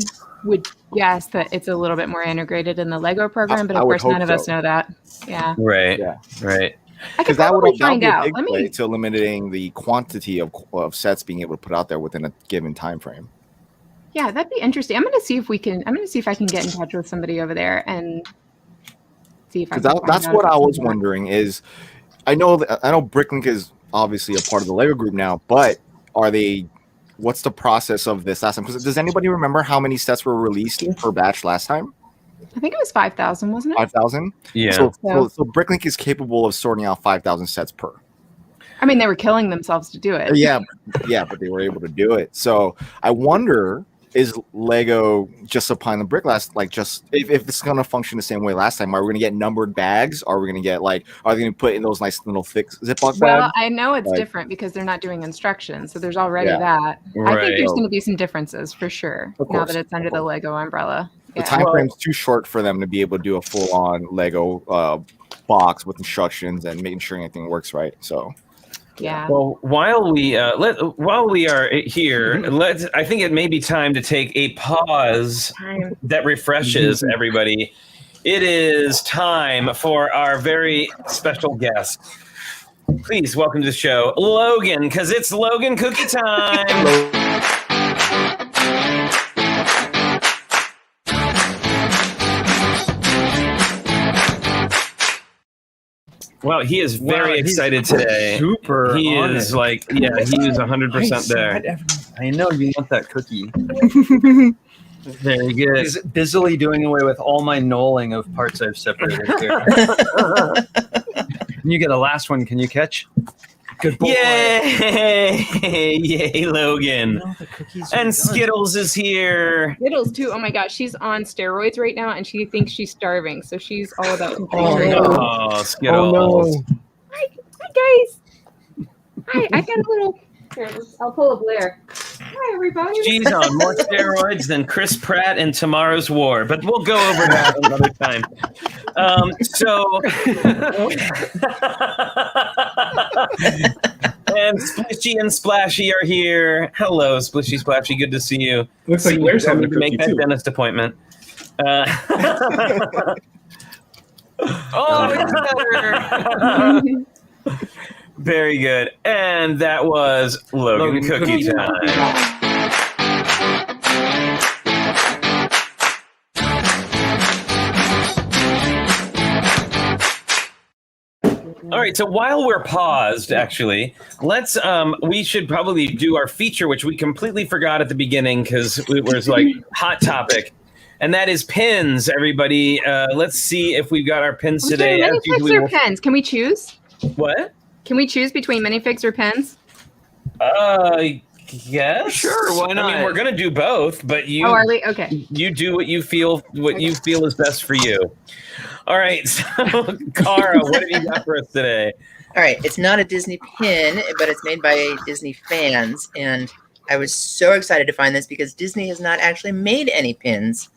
would guess that it's a little bit more integrated in the Lego program, but of course, none of us know that. Yeah. Right. Yeah. Right. Because that would be a big way to eliminating the quantity of sets being able to put out there within a given time frame. Yeah, that'd be interesting. I'm going to see if I can get in touch with somebody over there and see if I can. That's what I was wondering. Is I know Bricklink is obviously a part of the Lego group now, but what's the process of this last time? Because does anybody remember how many sets were released per batch last time? I think it was 5,000, wasn't it? 5,000? Yeah. So Bricklink is capable of sorting out 5,000 sets per. I mean, they were killing themselves to do it. Yeah, but they were able to do it. So I wonder, is Lego just supplying the brick if it's going to function the same way last time? Are we going to get numbered bags? Are we going to get are they going to put in those nice little thick Ziploc bags? Well, I know it's different because they're not doing instructions, so there's already that. Right. I think there's going to be some differences for sure now that it's under the Lego umbrella. The time frame's too short for them to be able to do a full-on Lego box with instructions and making sure anything works right. So. Yeah. Well, while we are here, I think it may be time to take a pause that refreshes everybody. It is time for our very special guest. Please welcome to the show, Logan, because it's Logan cookie time. Well, he is very excited today. Super. He is he is 100% there. I know you want that cookie. Very good. He's busily doing away with all my knolling of parts I've separated here. And you get a last one. Can you catch? Good boy. Yay! Yay, Logan. No, the cookies and done. Skittles is here. Skittles too. Oh my gosh, she's on steroids right now, and she thinks she's starving, so she's all about complete right now. Oh, Skittles. Oh, no. Hi guys. Hi, I got a little. Here, I'll pull a Blair. Hi everybody. She's on more steroids than Chris Pratt in Tomorrow's War, but we'll go over that another time. And Splishy and Splashy are here. Hello, Splishy Splashy. Good to see you. Looks like Blair's having a cookie make that too. dentist appointment. It's better. Very good. And that was Logan Cookie Time. All right, so while we're paused, actually, we should probably do our feature, which we completely forgot at the beginning because it was like hot topic. And that is pins, everybody. Let's see if we've got our pins today. Minifigs or pens? Can we choose? What? Can we choose between minifigs or pens? Yes. Sure, why not? I mean, we're gonna do both, but you. Oh, are we? Okay. You do what you feel is best for you. All right, so Cara, what have you got for us today? All right, it's not a Disney pin, but it's made by Disney fans, and I was so excited to find this because Disney has not actually made any pins.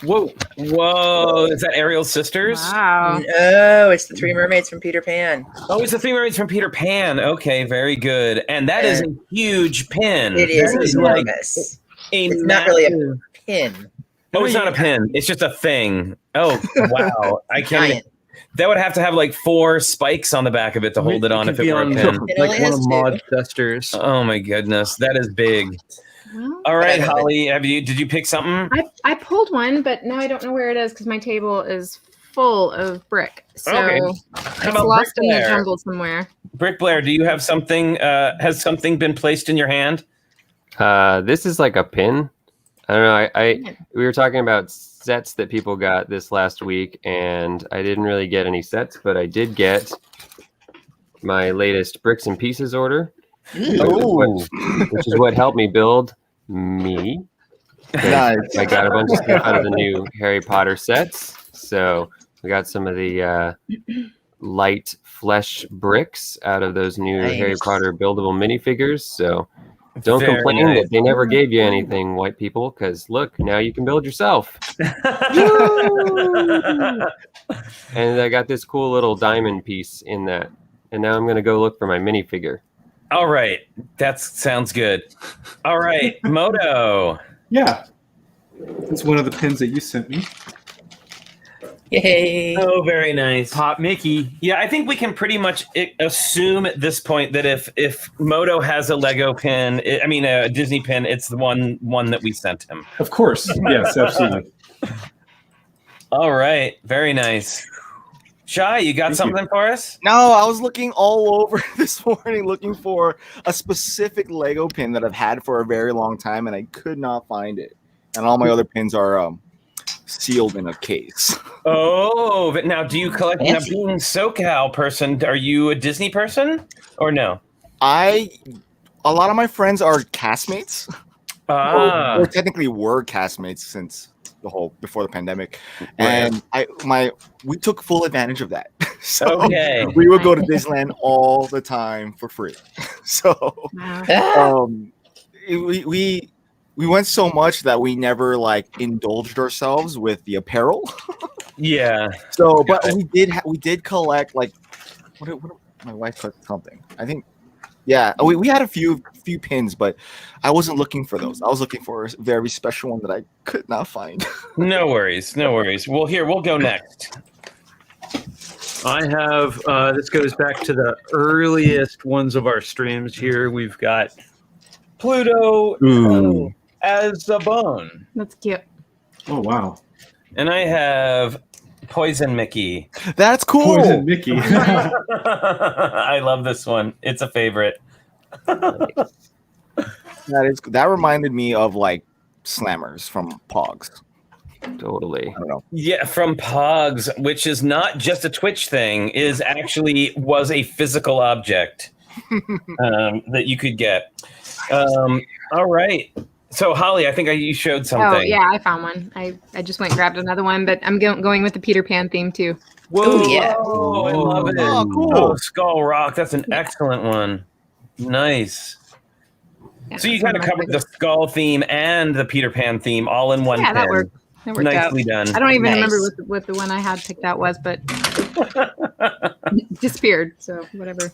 Whoa, is that Ariel's sisters? Wow. No, it's the Three Mermaids from Peter Pan. Oh, it's the Three Mermaids from Peter Pan. Okay, very good. And that is a huge pin. It is That enormous. Like It's not really a pin. Oh, it's not a pin. It's just a thing. Oh, wow. I can't even, Giant. that would have to have like 4 spikes on the back of it to hold it on if it were a pin. It like only one has of 2. Maud's sisters. Oh my goodness, that is big. Well, All right, I love Holly, did you pick something? I pulled one, but now I don't know where it is because my table is full of brick. So Okay. it's about lost Brick in the Blair? jumble somewhere. Brick Blair, do you have something? Has something been placed in your hand? This is like a pin. I don't know. We were talking about sets that people got this last week, and I didn't really get any sets, but I did get my latest Bricks and Pieces order, which is what helped me build me. Nice. I got a bunch of stuff out of the new Harry Potter sets. So we got some of the light flesh bricks out of those new Nice. Harry Potter buildable minifigures. So don't Very complain nice. that they never gave you anything, white people, because look, now you can build yourself. And I got this cool little diamond piece in that. And now I'm going to go look for my minifigure. All right, that sounds good. All right, Moto. Yeah. It's one of the pins that you sent me. Yay. Oh, very nice. Pop Mickey. Yeah, I think we can pretty much assume at this point that if Moto has a Lego pin, a Disney pin, it's the one that we sent him. Of course. Yes, absolutely. All right, very nice. Shai, you got something for us? No, I was looking all over this morning looking for a specific Lego pin that I've had for a very long time, and I could not find it. And all my other pins are sealed in a case. Oh, but now do you collect? Now, Fancy. being SoCal person, are you a Disney person or no? A lot of my friends are castmates, or technically were castmates since before the pandemic, and we took full advantage of that. So Okay. we would go to Disneyland all the time for free. So Wow. we went so much that we never indulged ourselves with the apparel. Yeah. So, but we did collect what my wife collected something. I think, yeah, we had a few pins, but I wasn't looking for those. I was looking for a very special one that I could not find. No worries. Well, here we'll go next. I have, this goes back to the earliest ones of our streams here. We've got Pluto as a bone. That's cute. Oh, wow. And I have Poison Mickey. That's cool. Poison Mickey. I love this one. It's a favorite. That reminded me of Slammers from Pogs. Totally. I don't know. Yeah, from Pogs, which is not just a Twitch thing, was a physical object that you could get. All right. So Holly, I think you showed something. Oh yeah, I found one. I just went and grabbed another one, but I'm going with the Peter Pan theme too. Whoa, yeah. Oh, I love it. Oh, cool. Oh, Skull Rock. That's an excellent one. Nice. Yeah, So you that's one kind of of my covered the favorites. Skull theme and the Peter Pan theme all in one Yeah, that pen. worked. That worked out. Nicely done. I don't even Nice. remember what the one I had picked out was, but disappeared. So whatever.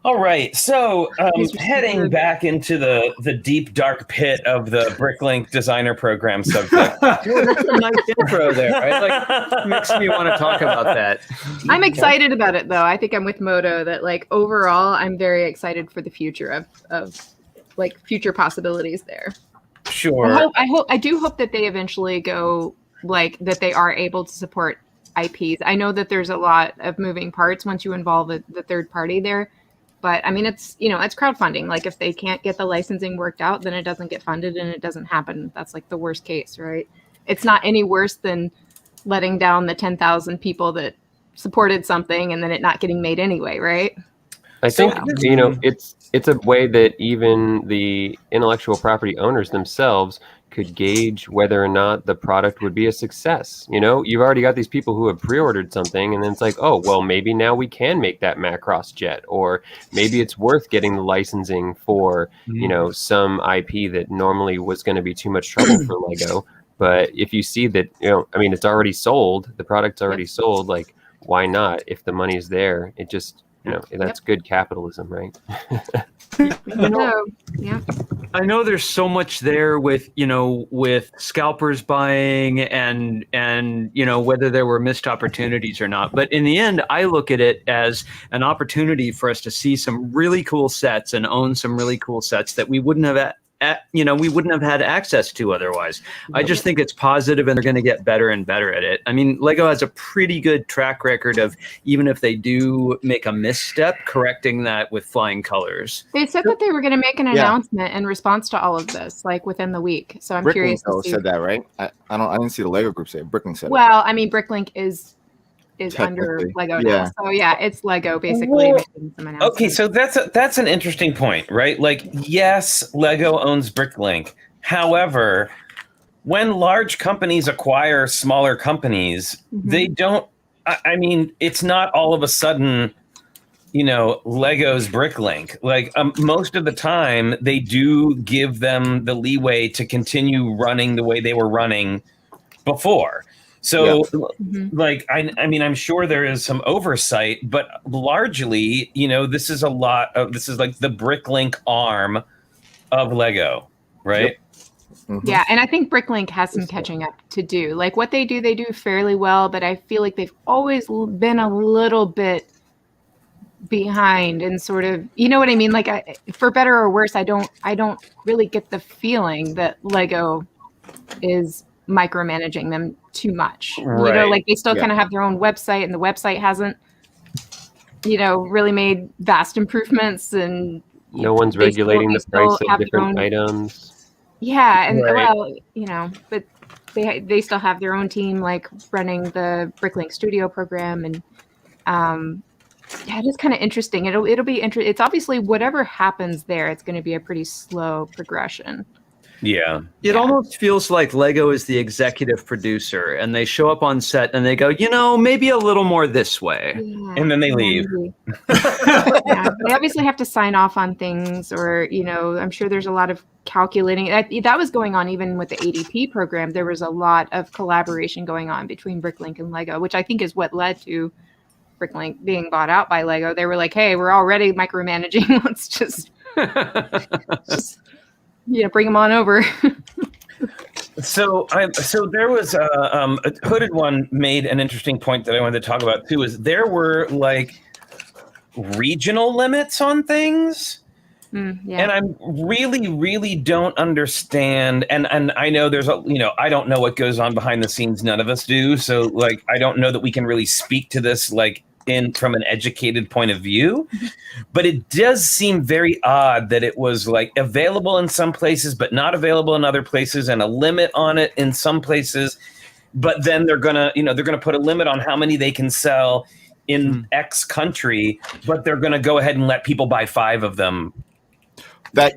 All right, so heading back into the deep dark pit of the Bricklink designer program subject. That's a nice intro there, right? Makes me want to talk about that. I'm excited about it though. I think I'm with Moto that overall I'm very excited for the future of future possibilities there. Sure. I do hope that they eventually go that they are able to support IPs. I know that there's a lot of moving parts once you involve the third party there, but I mean it's crowdfunding. If they can't get the licensing worked out, then it doesn't get funded and it doesn't happen. That's the worst case, right? It's not any worse than letting down the 10,000 people that supported something and then it not getting made anyway, right? I think it's a way that even the intellectual property owners themselves could gauge whether or not the product would be a success. You know, you've already got these people who have pre-ordered something, and then it's like, oh, well, maybe now we can make that Macross jet, or maybe it's worth getting the licensing for, you know, some IP that normally was going to be too much trouble for Lego. But if you see that, you know, I mean, it's already sold, the product's already sold, like, why not? If the money's there, it just, you know, that's good capitalism, right? I know there's so much there with, you know, with scalpers buying and, you know, whether there were missed opportunities or not. But in the end, I look at it as an opportunity for us to see some really cool sets and own some really cool sets that we wouldn't have we wouldn't have had access to otherwise. I just think it's positive, and they're going to get better and better at it. I mean, Lego has a pretty good track record of, even if they do make a misstep, correcting that with flying colors. They said that they were going to make an announcement in response to all of this, like within the week. So I'm curious to see. said that, right? I didn't see the Lego group say it. Bricklink said it. Well, I mean, Bricklink is under Lego now. So yeah, it's Lego basically making some announcements. Okay, so that's an interesting point, right? Like, yes, Lego owns Bricklink. However, when large companies acquire smaller companies, they don't, I mean, it's not all of a sudden, you know, Lego's Bricklink. Like, most of the time, they do give them the leeway to continue running the way they were running before. So, like, I mean, I'm sure there is some oversight, but largely, you know, this is like the Bricklink arm of Lego, right? Yeah, and I think Bricklink has some catching up to do. Like, what they do fairly well, but I feel like they've always been a little bit behind and sort of, you know what I mean? Like, for better or worse, I don't really get the feeling that Lego is micromanaging them too much. Right. You know, like, they still kind of have their own website, and the website hasn't, you know, really made vast improvements, and no one's regulating the price of different items. Yeah, and well, you know, but they still have their own team, like, running the Bricklink Studio program, and yeah, it is kind of interesting. It'll be interesting. It's obviously, whatever happens there, it's going to be a pretty slow progression. Yeah. It almost feels like Lego is the executive producer, and they show up on set and they go, you know, maybe a little more this way. Yeah. And then they leave. Yeah, they obviously have to sign off on things, or, you know, I'm sure there's a lot of calculating. That was going on even with the ADP program. There was a lot of collaboration going on between Bricklink and Lego, which I think is what led to Bricklink being bought out by Lego. They were like, hey, we're already micromanaging. Let's just yeah, bring them on over. So there was a Hooded One made an interesting point that I wanted to talk about too. Is there were, like, regional limits on things, and I really don't understand. And I know there's I don't know what goes on behind the scenes. None of us do. So, like, I don't know that we can really speak to this, like, from an educated point of view, but it does seem very odd that it was, like, available in some places but not available in other places, and a limit on it in some places, but then they're gonna put a limit on how many they can sell in X country, but they're gonna go ahead and let people buy 5 of them. That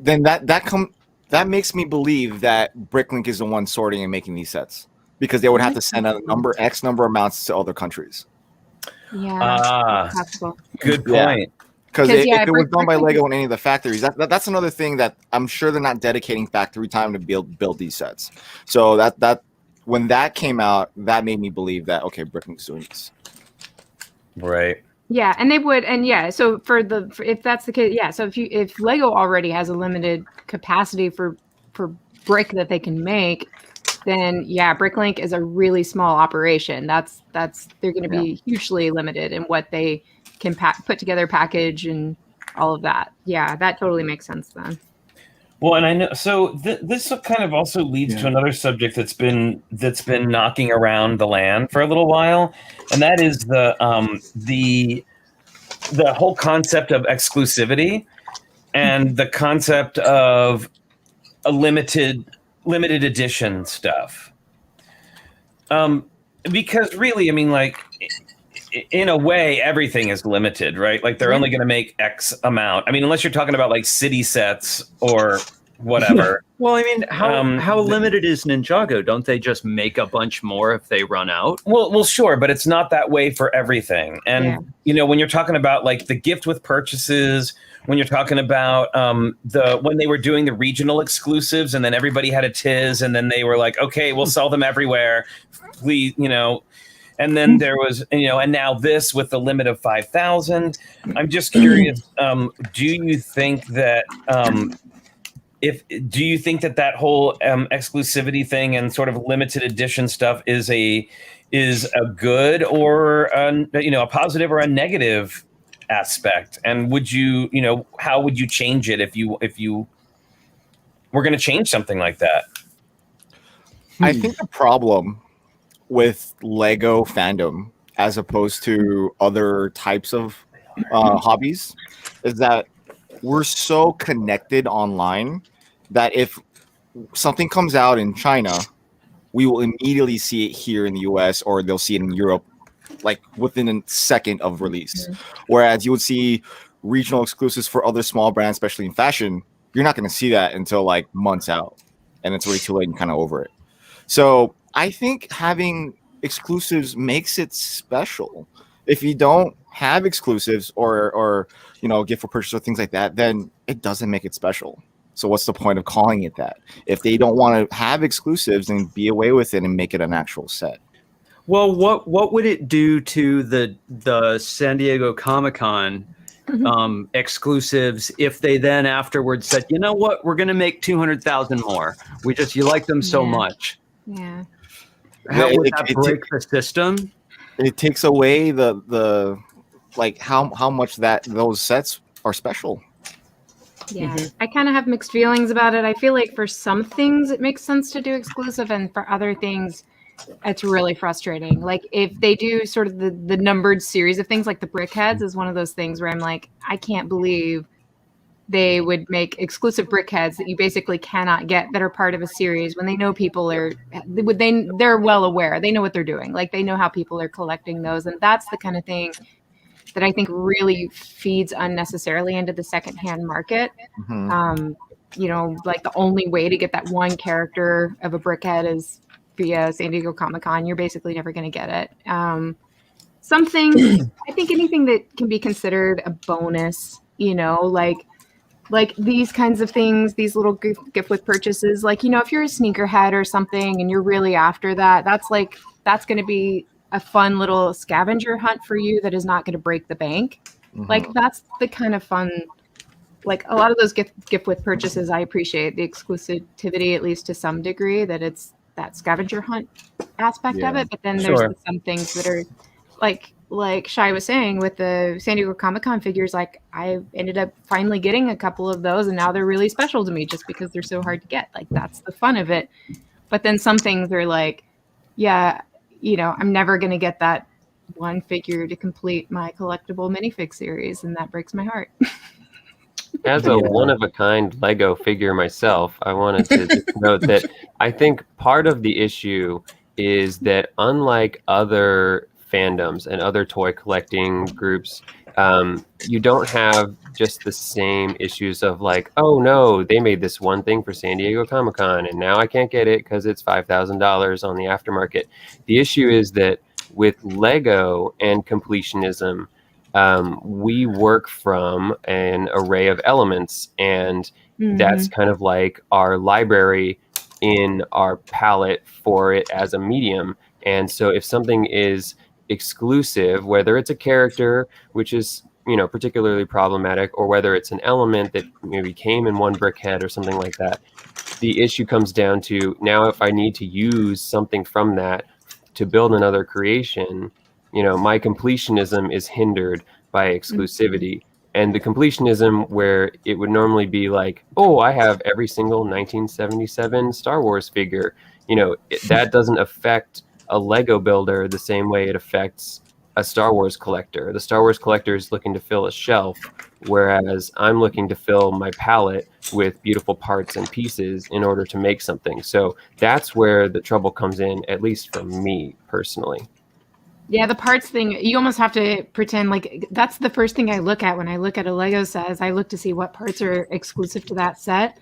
makes me believe that Bricklink is the one sorting and making these sets, because they would have to send out X number amounts to other countries. Yeah, possible. Good point. Because if it was done by Lego in any of the factories, that's another thing that I'm sure they're not dedicating factory time to build these sets. So that when that came out, that made me believe that, okay, Bricklink's doing this. Right. Yeah, and they would, and yeah. So if that's the case, yeah. So if Lego already has a limited capacity for brick that they can make, then yeah, Bricklink is a really small operation. They're going to be hugely limited in what they can put together, package, and all of that. Yeah, that totally makes sense then. Well, and I know. So this kind of also leads to another subject that's been knocking around the land for a little while, and that is the whole concept of exclusivity and the concept of a limited edition stuff. Because really, I mean, like, in a way, everything is limited, right? Like, they're only going to make X amount. I mean, unless you're talking about, like, city sets or whatever. Well, I mean, how the- limited is Ninjago? Don't they just make a bunch more if they run out? Well, sure, but it's not that way for everything. And Yeah. you know, when you're talking about like the gift with purchases, when you're talking about when they were doing the regional exclusives, and then everybody had a tiz, and then they were like, okay, we'll sell them everywhere, please, you know. And then there was, you know, and now this with the limit of 5,000. I'm just curious. Do you think that that whole exclusivity thing and sort of limited edition stuff is a good or a positive or a negative aspect? And would you, how would you change it if you were going to change something like that? I think the problem with Lego fandom, as opposed to other types of hobbies, is that we're so connected online that if something comes out in China, we will immediately see it here in the US, or they'll see it in Europe like within a second of release. Whereas you would see regional exclusives for other small brands, especially in fashion, you're not going to see that until like months out, and it's already too late and kind of over it. So I think having exclusives makes it special. If you don't have exclusives or gift for purchase or things like that, then it doesn't make it special. So what's the point of calling it that? If they don't want to have exclusives, then be away with it and make it an actual set. Well, what would it do to the San Diego Comic-Con exclusives if they then afterwards said, you know what, we're going to make 200,000 more. You like them so much. Yeah. How would that break the system? It takes away the like how much those sets are special. Yeah, I kind of have mixed feelings about it. I feel like for some things it makes sense to do exclusive, and for other things it's really frustrating. Like if they do sort of the numbered series of things, like the Brickheads is one of those things where I'm like, I can't believe they would make exclusive Brickheads that you basically cannot get that are part of a series when they know people they're well aware. They know what they're doing. Like they know how people are collecting those. And that's the kind of thing that I think really feeds unnecessarily into the secondhand market. Like the only way to get that one character of a Brickhead is via San Diego Comic-Con. You're basically never going to get it. I think anything that can be considered a bonus, like these kinds of things, these little gift with purchases, like, if you're a sneakerhead or something and you're really after that, that's going to be a fun little scavenger hunt for you that is not going to break the bank. Like that's the kind of fun, like a lot of those gift with purchases, I appreciate the exclusivity, at least to some degree, that it's that scavenger hunt aspect of it. But then there's some things that are like Shai was saying with the San Diego Comic-Con figures, like I ended up finally getting a couple of those, and now they're really special to me just because they're so hard to get. Like that's the fun of it. But then some things are like, I'm never going to get that one figure to complete my collectible minifig series, and that breaks my heart. As a one-of-a-kind Lego figure myself, I wanted to just note that I think part of the issue is that unlike other fandoms and other toy collecting groups, you don't have just the same issues of like, oh no, they made this one thing for San Diego Comic-Con and now I can't get it because it's $5,000 on the aftermarket. The issue is that with Lego and completionism, we work from an array of elements, and that's kind of like our library in our palette for it as a medium. And so if something is exclusive, whether it's a character, which is particularly problematic, or whether it's an element that maybe came in one Brickhead or something like that, the issue comes down to now if I need to use something from that to build another creation, my completionism is hindered by exclusivity. And the completionism where it would normally be like, oh, I have every single 1977 Star Wars figure, that doesn't affect a Lego builder the same way it affects a Star Wars collector. The Star Wars collector is looking to fill a shelf, whereas I'm looking to fill my palette with beautiful parts and pieces in order to make something. So that's where the trouble comes in, at least for me personally. Yeah, the parts thing, you almost have to pretend like that's the first thing I look at when I look at a Lego set, is I look to see what parts are exclusive to that set.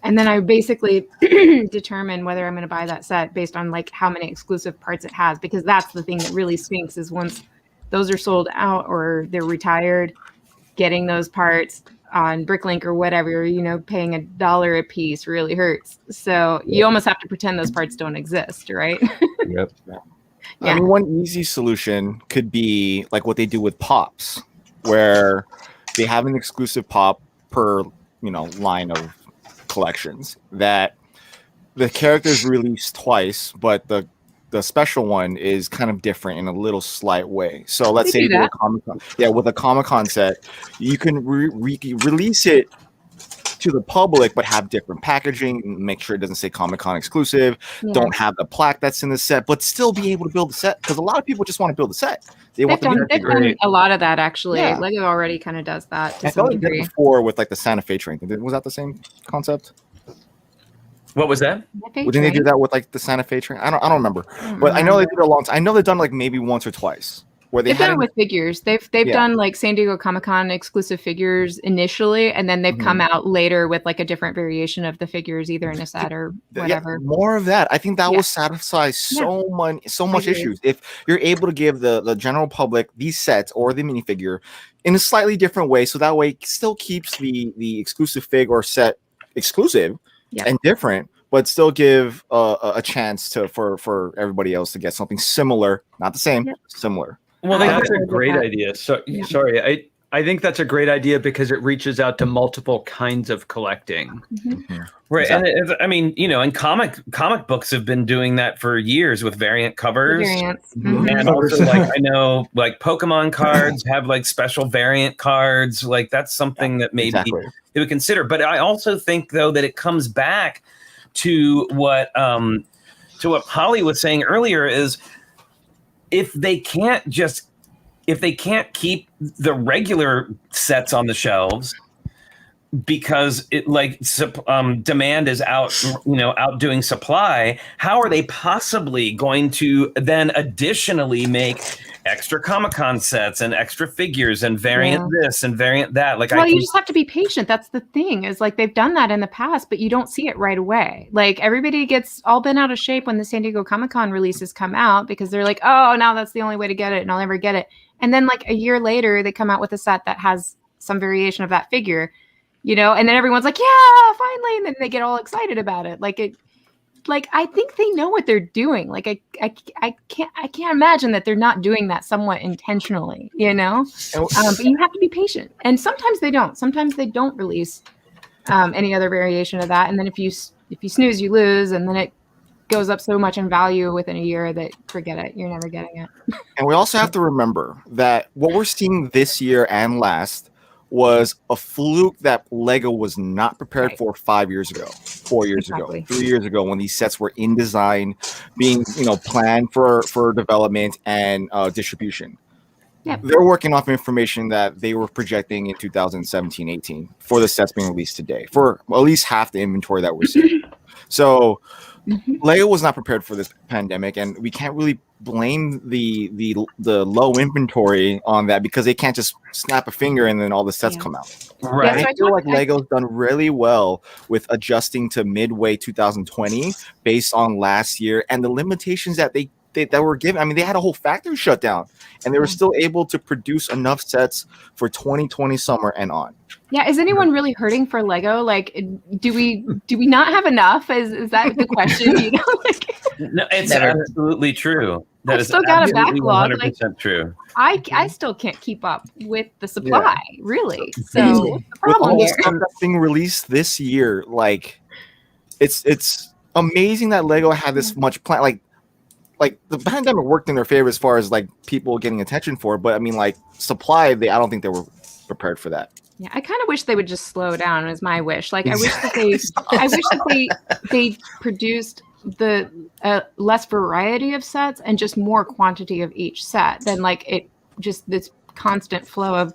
And then I basically determine whether I'm going to buy that set based on like how many exclusive parts it has, because that's the thing that really stinks is once those are sold out or they're retired, getting those parts on Bricklink or whatever, you know, paying $1 a piece really hurts. So you almost have to pretend those parts don't exist, right? Yep. Yeah. I mean, one easy solution could be like what they do with pops, where they have an exclusive pop per, you know, line of collections that the character's released twice, but the special one is kind of different in a little slight way. So let's say with a Comic-Con set, you can release it to the public, but have different packaging, make sure it doesn't say Comic-Con exclusive, don't have the plaque that's in the set, but still be able to build the set, because a lot of people just want to build the set. They've done a lot of that, actually. Yeah. Lego already kind of does that to some degree. Before with like the Santa Fe train. Was that the same concept? What was that? Didn't they do that with like the Santa Fe train? I don't remember. But I know they did it a long time. I know they've done like maybe once or twice. Where they've done it with figures. They've done like San Diego Comic-Con exclusive figures initially, and then they've come out later with like a different variation of the figures, either in a set or whatever. More of that. I think that will satisfy so much issues. If you're able to give the general public these sets or the minifigure in a slightly different way, so that way it still keeps the exclusive fig or set exclusive and different, but still give a chance for everybody else to get something similar, not the same, similar. Well, that's a great idea. So, sorry, I think that's a great idea because it reaches out to multiple kinds of collecting. Right. Exactly. And I mean, you know, and comic books have been doing that for years with variant covers. And also, like, I know like Pokemon cards have like special variant cards. Like that's something that maybe they would consider. But I also think, though, that it comes back to what Holly was saying earlier is, if they can't keep the regular sets on the shelves because it like demand is outdoing supply, how are they possibly going to then additionally make extra Comic-Con sets and extra figures and variant this and variant that? Like, you just have to be patient. That's the thing, is like they've done that in the past, but you don't see it right away. Like everybody gets all bent out of shape when the San Diego Comic-Con releases come out because they're like, oh, now that's the only way to get it and I'll never get it. And then like a year later, they come out with a set that has some variation of that figure, you know, and then everyone's like, yeah, finally. And then they get all excited about it. Like I think they know what they're doing. Like I can't imagine that they're not doing that somewhat intentionally, you know. But you have to be patient, and sometimes they don't. Sometimes they don't release any other variation of that, and then if you snooze, you lose, and then it goes up so much in value within a year that forget it. You're never getting it. And we also have to remember that what we're seeing this year and last was a fluke that Lego was not prepared for 5 years ago, 4 years ago, 3 years ago, when these sets were in design, being planned for development and distribution. Yep. They're working off information that they were projecting in 2017-18 for the sets being released today, for at least half the inventory that we're seeing. So Lego was not prepared for this pandemic, and we can't really blame the low inventory on that, because they can't just snap a finger and then all the sets come out. Right. I feel like Lego's done really well with adjusting to midway 2020 based on last year and the limitations that they were given. I mean, they had a whole factory shut down, and they were still able to produce enough sets for 2020 summer and on. Yeah, is anyone really hurting for Lego? Like, do we not have enough? Is that the question? You know, no, it's absolutely true. That is still got a backlog. 100% true. I still can't keep up with the supply, really. So the problem with all the stuff that's being released this year, like, it's amazing that Lego had this much plan. Like the pandemic worked in their favor as far as like people getting attention for it, but I mean, like supply, I don't think they were prepared for that. Yeah, I kind of wish they would just slow down. Is my wish. Like I wish that they produced the less variety of sets and just more quantity of each set than like it just this constant flow of.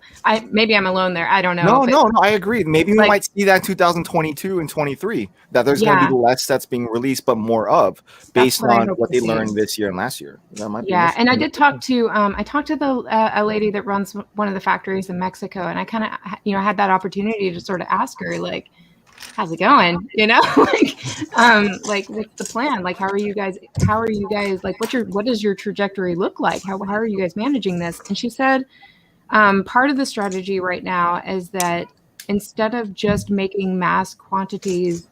Maybe I'm alone there. I don't know. No, I agree. Maybe we might see that in 2022 and 23 that there's going to be less sets being released, but more of based on what they learned this year and last year. That might be and I did talk to a lady that runs one of the factories in Mexico, and I kind of had that opportunity to sort of ask her like, how's it going? You know, like what's the plan? Like, how are you guys, like, what does your trajectory look like? How are you guys managing this? And she said, part of the strategy right now is that instead of just making mass quantities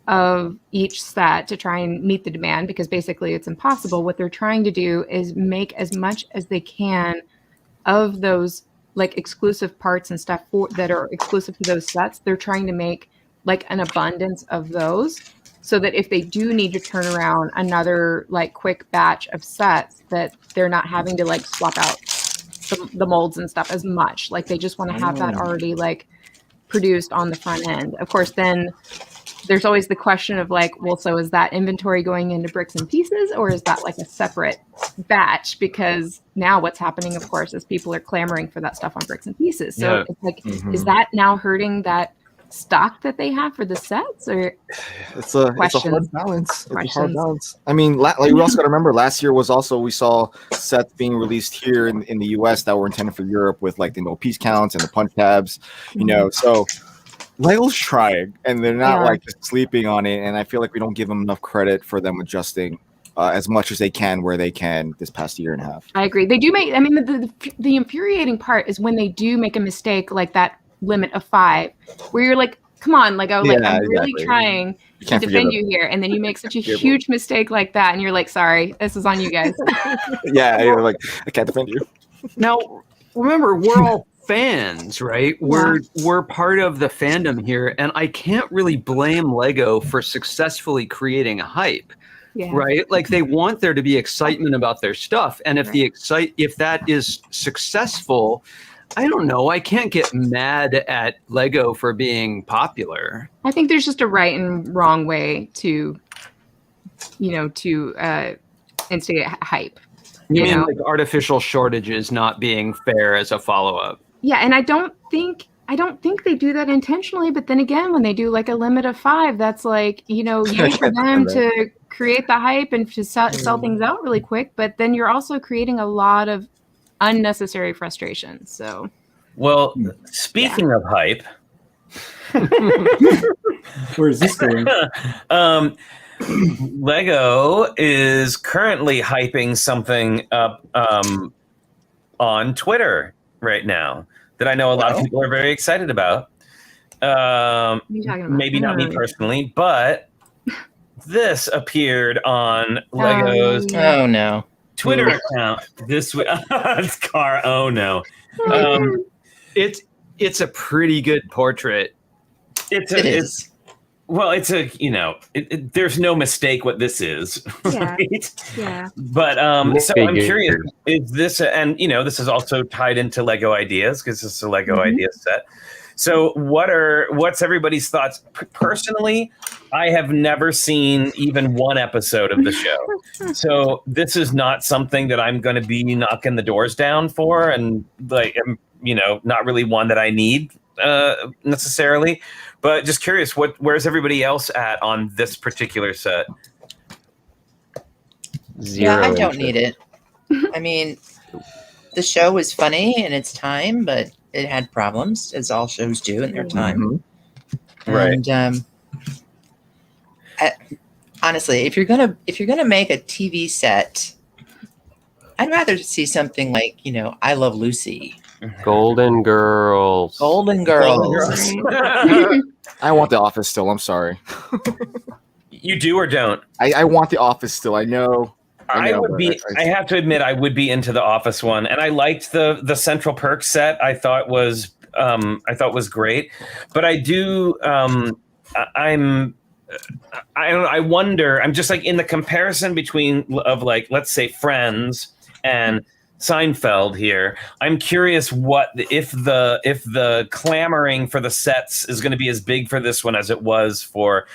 of each set to try and meet the demand, because basically it's impossible, what they're trying to do is make as much as they can of those like exclusive parts and stuff that are exclusive to those sets. They're trying to make like an abundance of those so that if they do need to turn around another like quick batch of sets, that they're not having to like swap out the molds and stuff as much. Like they just want to have that already like produced on the front end. Of course, then there's always the question of like, well, so is that inventory going into bricks and pieces, or is that like a separate batch? Because now what's happening, of course, is people are clamoring for that stuff on bricks and pieces. So it's like, is that now hurting that stock that they have for the sets? Or it's a hard balance. It's a hard balance. I mean, like we also got to remember, last year was also, we saw sets being released here in the US that were intended for Europe with like the no piece counts and the punch tabs, you know. So Lego's trying, and they're not like just sleeping on it. And I feel like we don't give them enough credit for them adjusting as much as they can where they can this past year and a half. I agree. They do make, I mean, the infuriating part is when they do make a mistake like that limit of 5, where you're like, come on, Lego, like I'm really trying to defend you here. And then you make such a huge mistake like that. And you're like, sorry, this is on you guys. You're like, I can't defend you. Now, remember, we're all fans, right? We're part of the fandom here, and I can't really blame Lego for successfully creating a hype, right? Like they want there to be excitement about their stuff, and if if that is successful, I don't know, I can't get mad at Lego for being popular. I think there's just a right and wrong way to, you know, to instigate hype. You mean like artificial shortages not being fair as a follow-up? Yeah, and I don't think they do that intentionally. But then again, when they do like a limit of 5, that's like, you know, yay for them to create the hype and to sell things out really quick. But then you're also creating a lot of unnecessary frustration. So, well, speaking of hype, where is this going? Lego is currently hyping something up on Twitter right now that I know a lot of people are very excited about. Maybe not me personally, but this appeared on Lego's Twitter account this week. It's car. Oh no. It's a pretty good portrait. There's no mistake what this is. Yeah. Right? Yeah. But so I'm curious, is this, and you know, this is also tied into Lego ideas because this is a Lego ideas set. So what's everybody's thoughts? Personally, I have never seen even one episode of the show. So this is not something that I'm going to be knocking the doors down for, and like, you know, not really one that I need necessarily. But just curious, where's everybody else at on this particular set? Zero. Yeah, I don't need it. I mean, the show was funny in its time, but it had problems, as all shows do in their time. Right. And honestly, if you're gonna make a TV set, I'd rather see something like, you know, I Love Lucy. Golden Girls. Golden Girls. I want The Office still. I'm sorry. You do or don't? I want The Office still. I know. I would be. I have to admit, I would be into the Office one, and I liked the Central Perk set. I thought was great, but I do. I wonder. I'm just like in the comparison between of like, let's say Friends and Seinfeld here. I'm curious if the clamoring for the sets is going to be as big for this one as it was for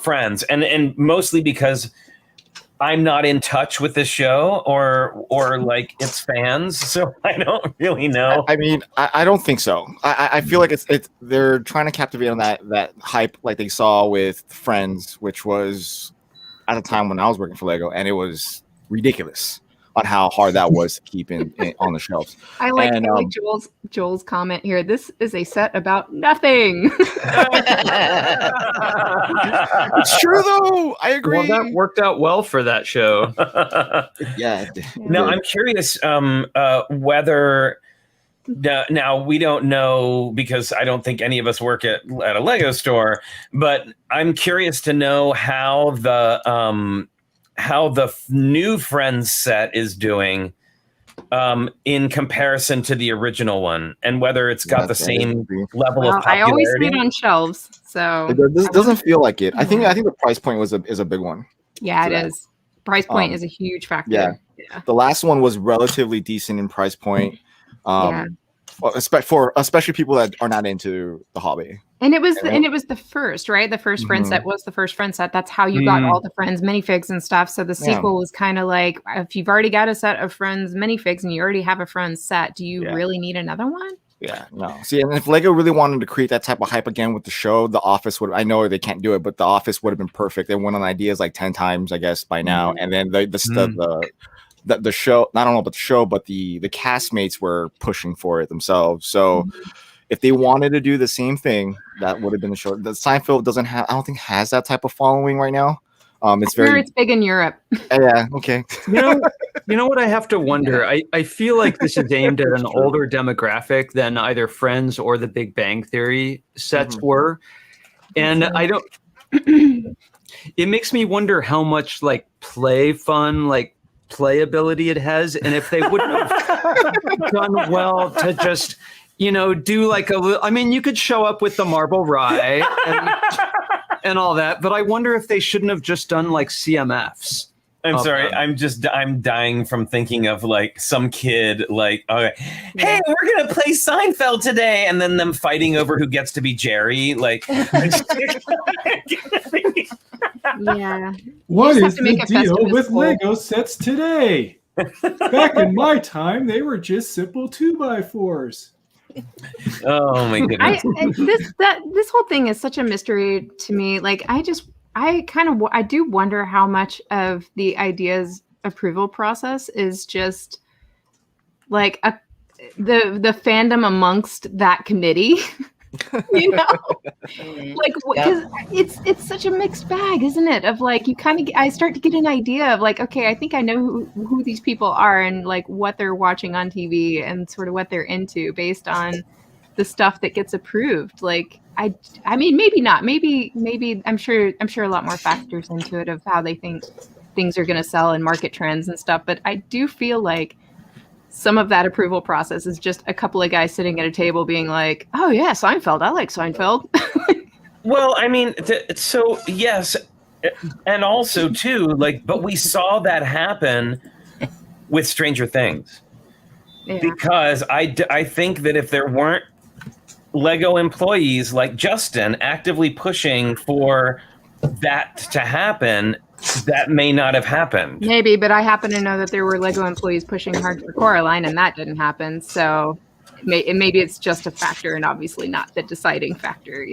Friends, and mostly because I'm not in touch with this show or like its fans, so I don't really know. I mean, I don't think so. I feel like it's they're trying to captivate on that hype like they saw with Friends, which was at a time when I was working for Lego, and it was ridiculous. on how hard that was to keep on the shelves. I like Joel's comment here. This is a set about nothing. It's true though. I agree. Well, that worked out well for that show. Yeah. Now I'm curious whether. Now we don't know because I don't think any of us work at a Lego store, but I'm curious to know how the new Friends set is doing in comparison to the original one, and whether it's got the same level of popularity. I always see it on shelves, so it doesn't feel like it. I think the price point is a big one. Yeah, it is. Price point is a huge factor. Yeah. The last one was relatively decent in price point. Especially people that are not into the hobby. And it was the first, right? The first Friends set was the first Friends set. That's how you got all the Friends minifigs and stuff. So the sequel was kind of like, if you've already got a set of Friends minifigs and you already have a Friends set, do you really need another one? Yeah, no. See, and if Lego really wanted to create that type of hype again with the show, The Office would. I know they can't do it, but The Office would have been perfect. They went on ideas like 10 times, I guess, by now. And then the show, I don't know about the show, but the castmates were pushing for it themselves. So if they wanted to do the same thing, that would have been the show. The Seinfeld I don't think has that type of following right now. It's big in Europe. Yeah. Okay. You know what I have to wonder? I feel like this is aimed at an older demographic than either Friends or the Big Bang Theory sets were. And I don't, it makes me wonder how much like playability it has, and if they wouldn't have done well to just do like you could show up with the marble rye and all that, but I wonder if they shouldn't have just done like CMFs. I'm sorry, I'm dying from thinking of like some kid like, okay, hey, we're gonna play Seinfeld today, and then them fighting over who gets to be Jerry, like. Yeah. What is the deal with Lego sets today? Back in my time, they were just simple 2x4s. Oh my goodness! This whole thing is such a mystery to me. Like, I do wonder how much of the ideas approval process is just like the fandom amongst that committee. Like, because it's such a mixed bag, isn't it? Of like, I start to get an idea of like, okay, I think I know who these people are and like what they're watching on TV and sort of what they're into based on the stuff that gets approved. Like, I mean, maybe not. Maybe I'm sure a lot more factors into it of how they think things are going to sell and market trends and stuff. But I do feel like some of that approval process is just a couple of guys sitting at a table being like, oh yeah, Seinfeld, I like Seinfeld. Well, I mean, so yes, and also too, like, but we saw that happen with Stranger Things. Because I think that if there weren't Lego employees like Justin actively pushing for that to happen, that may not have happened. Maybe, but I happen to know that there were Lego employees pushing hard for Coraline, and that didn't happen. So maybe it's just a factor, and obviously not the deciding factor,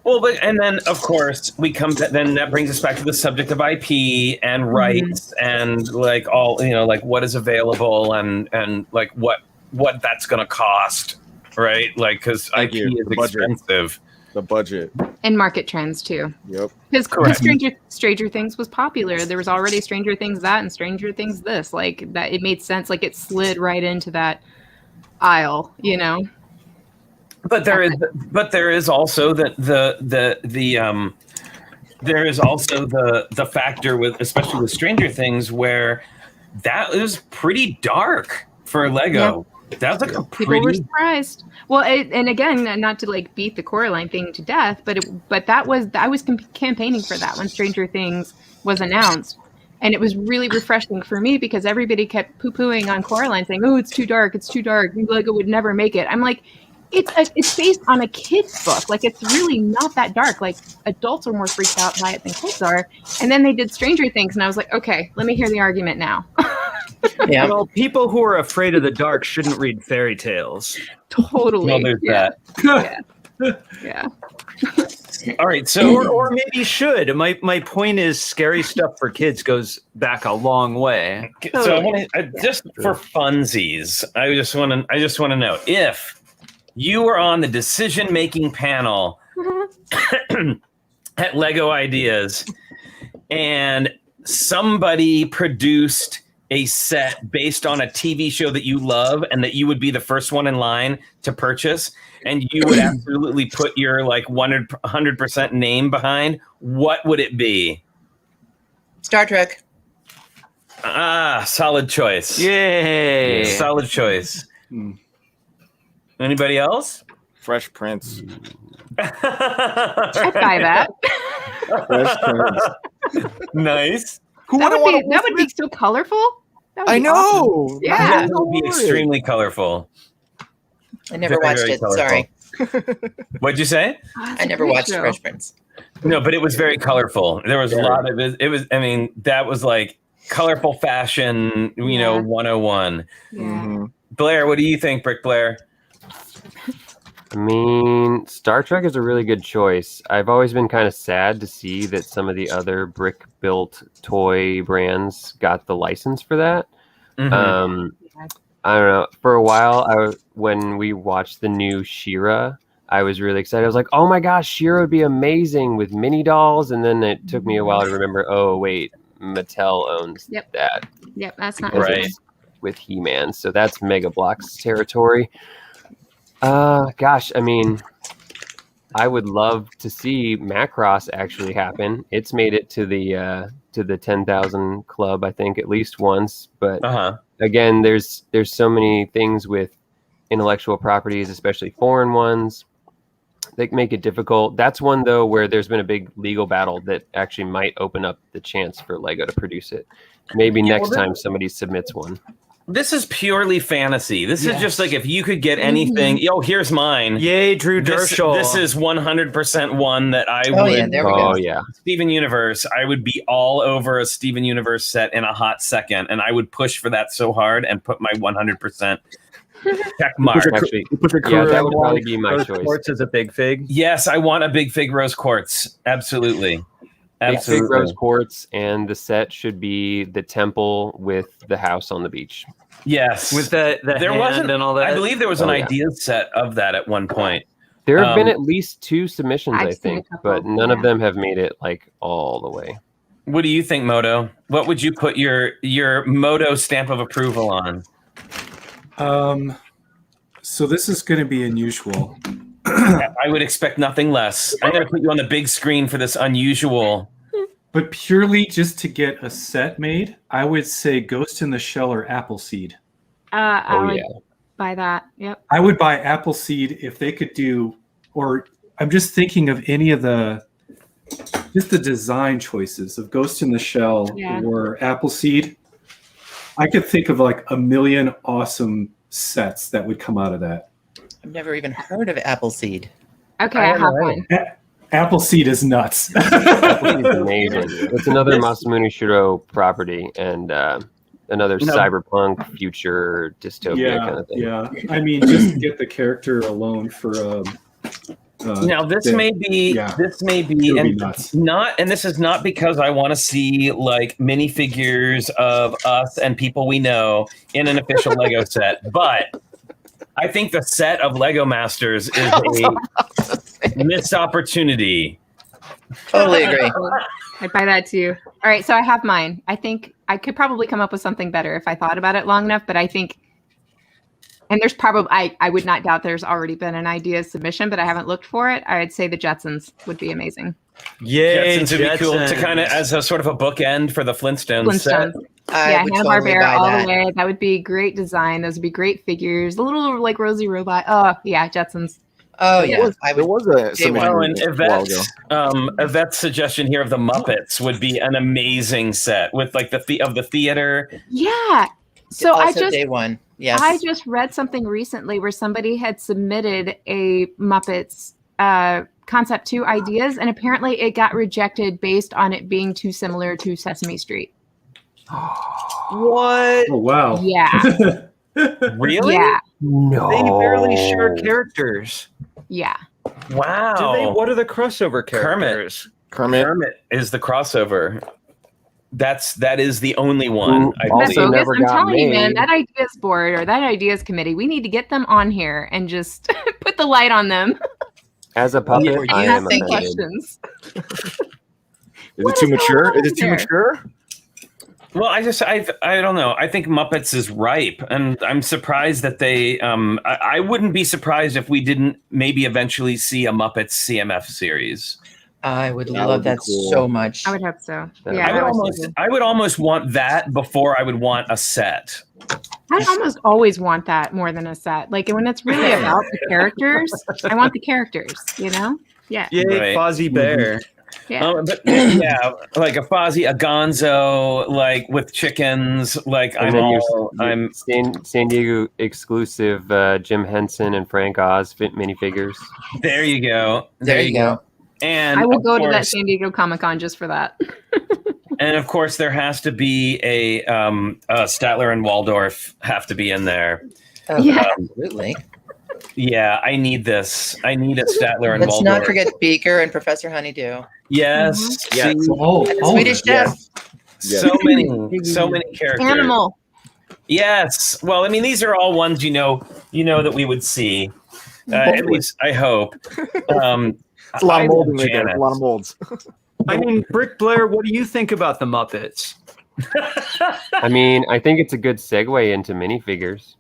Well, and then of course then that brings us back to the subject of IP and rights and like all like what is available and like what that's going to cost, right? Like because IP is expensive. The budget and market trends too. Yep. Because Stranger Things was popular. There was already Stranger Things that and Stranger Things this. Like that, it made sense. Like it slid right into that aisle, But there is also the factor with, especially with Stranger Things, where that was pretty dark for Lego. Yeah. That was like a people were surprised. Well, and again, not to like beat the Coraline thing to death, but I was campaigning for that when Stranger Things was announced, and it was really refreshing for me because everybody kept poo-pooing on Coraline, saying, "Oh, it's too dark. It's too dark. Lego would never make it." I'm like, it's based on a kid's book. Like it's really not that dark. Like adults are more freaked out by it than kids are. And then they did Stranger Things, and I was like, okay, let me hear the argument now. Yeah. Well, people who are afraid of the dark shouldn't read fairy tales. Totally. Well, there's that. Yeah. All right, so Or maybe you should. My point is, scary stuff for kids goes back a long way. so I want to just for funsies. I just want to know if you were on the decision-making panel at Lego Ideas, and somebody produced a set based on a TV show that you love and that you would be the first one in line to purchase, and you would absolutely put your like 100% name behind, what would it be? Star Trek. Ah, solid choice. Yay! Solid choice. Anybody else? Fresh Prince. I'd buy that. Fresh Prince. Nice. Who That wouldn't would want be, that would be so colorful. That would I be know. awesome. Yeah. That would be extremely colorful. I never Very, watched very it. colorful. Sorry. What'd you say? Oh, that's I a never great watched show. Fresh Prince. No, but it was very colorful. There was a lot of it. It was, I mean, that was like colorful fashion, you know, Yeah. 101. Yeah. Mhm. Blair, what do you think, Brick Blair? I mean, Star Trek is a really good choice. I've always been kind of sad to see that some of the other brick-built toy brands got the license for that. Mhm. I don't know. For a while, when we watched the new She-Ra, I was really excited. I was like, "Oh my gosh, She-Ra would be amazing with mini dolls." And then it took me a while to remember. Oh wait, Mattel owns Yep. that. Yep, that's not Right. easy. With He-Man, so that's Mega Bloks territory. Gosh, I mean, I would love to see Macross actually happen. It's made it to the 10,000 club, I think, at least once. But again, there's so many things with intellectual properties, especially foreign ones, that make it difficult. That's one though where there's been a big legal battle that actually might open up the chance for Lego to produce it. Maybe next time somebody submits one. This is purely fantasy. This is just like if you could get anything. Yo, here's mine. Yay, Drew This Dershall. is 100% one that I Oh, would. yeah, there we go. Oh yeah. Steven Universe. I would be all over a Steven Universe set in a hot second, and I would push for that so hard and put my 100% check mark. Actually, Put the yeah, that crew would along. probably be my Rose choice. Quartz is a big fig. Yes, I want a big fig rose quartz. Absolutely. Big rose quartz, and the set should be the temple with the house on the beach. Yes. With the there hand wasn't and all that. I believe there was an Oh, yeah. idea set of that at one point. There have been Um, at least 2 submissions, I've I seen a think, couple, but none of yeah. them have made it like all the way. What do you think, Moto? What would you put your Moto stamp of approval on? So this is going to be unusual. I would expect nothing less. I'm going to put you on the big screen for this unusual. But purely just to get a set made, I would say Ghost in the Shell or Appleseed. I Oh would yeah. buy that. Yep. I would buy Appleseed if they could do, or I'm just thinking of any of just the design choices of Ghost in the Shell Yeah. or Appleseed. I could think of like a million awesome sets that would come out of that. I've never even heard of Appleseed. Okay, I have one. Appleseed is nuts. It's amazing. It's another Masamune Shiro property and another cyberpunk future dystopia kind of thing. Yeah. I mean, just get the character alone for Now this yeah. may be Yeah. this may be, It would be and nuts. this is not because I want to see like minifigures of us and people we know in an official Lego set, but I think the set of Lego Masters is a missed opportunity. Totally agree. I'd buy that too. All right, so I have mine. I think I could probably come up with something better if I thought about it long enough, but I think, and there's probably, I would not doubt there's already been an idea submission, but I haven't looked for it. I would say the Jetsons would be amazing. Yay, Jetsons would be cool to Jetsons. kind of as a sort of a bookend for the Flintstones set. Flintstones. I Yeah, would Hanna-Barbera totally buy all that. the way. That would be great design. Those would be great figures. A little like Rosie Robot. Oh, yeah, Jetsons. Oh yeah, I There would. was a Day one. submission Oh, and a while ago. Yvette's suggestion here of the Muppets would be an amazing set with like of the theater. Yeah. So I Also just day one. Yes. I just read something recently where somebody had submitted a Muppets concept 2 ideas, and apparently it got rejected based on it being too similar to Sesame Street. What? Oh, wow. Yeah. Really? Yeah. No. They barely share characters. Yeah. Wow. What are the crossover characters? Kermit is the crossover. That is the only one. I Also believe. never I'm got telling you, man, made. that ideas board or that ideas committee, we need to get them on here and just put the light on them. As a puppet, Or I you am think offended. Questions. Is it too mature? Is it too there? mature? Well, I don't know. I think Muppets is ripe, and I'm surprised that they. I wouldn't be surprised if we didn't maybe eventually see a Muppets CMF series. I would That love would be that cool. so much. I would hope so. That Yeah, I would almost want that before I would want a set. I almost always want that more than a set. Like when it's really about the characters, I want the characters, you know? Yeah. Yay, Right. Fozzie Bear. Yeah. But yeah, like a Fozzie, a Gonzo, like with chickens. Like And then your San Diego exclusive Jim Henson and Frank Oz minifigures. There you go. There you go. And I will of go to that course- San Diego Comic-Con just for that. And of course, there has to be a Statler and Waldorf have to be in there. Oh, Yeah. absolutely. Yeah, I need this. I need a Statler and Let's Waldorf. not forget Beaker and Professor Honeydew. Yes. Yes. See, And the Swedish Chef. so many characters. Animal. Yes. Well, I mean, these are all ones you know that we would see. At least I hope. It's a lot I of molding love right there. Janet. A lot of molds. I mean, Brick Blair, what do you think about the Muppets? I mean, I think it's a good segue into minifigures,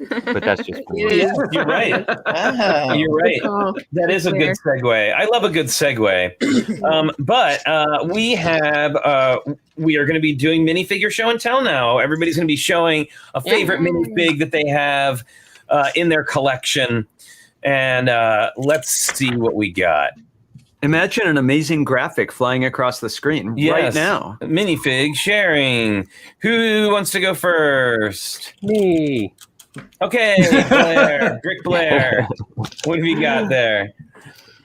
but that's just for me. Yeah, you're right. Ah. You're right. Oh, That is a good segue. I love a good segue. But we are going to be doing minifigure show and tell now. Everybody's going to be showing a favorite minifig that they have in their collection. And let's see what we got. Imagine an amazing graphic flying across the screen right Yes. now. Minifig sharing. Who wants to go first? Me. Okay, Blair. Brick Blair. What have you got there?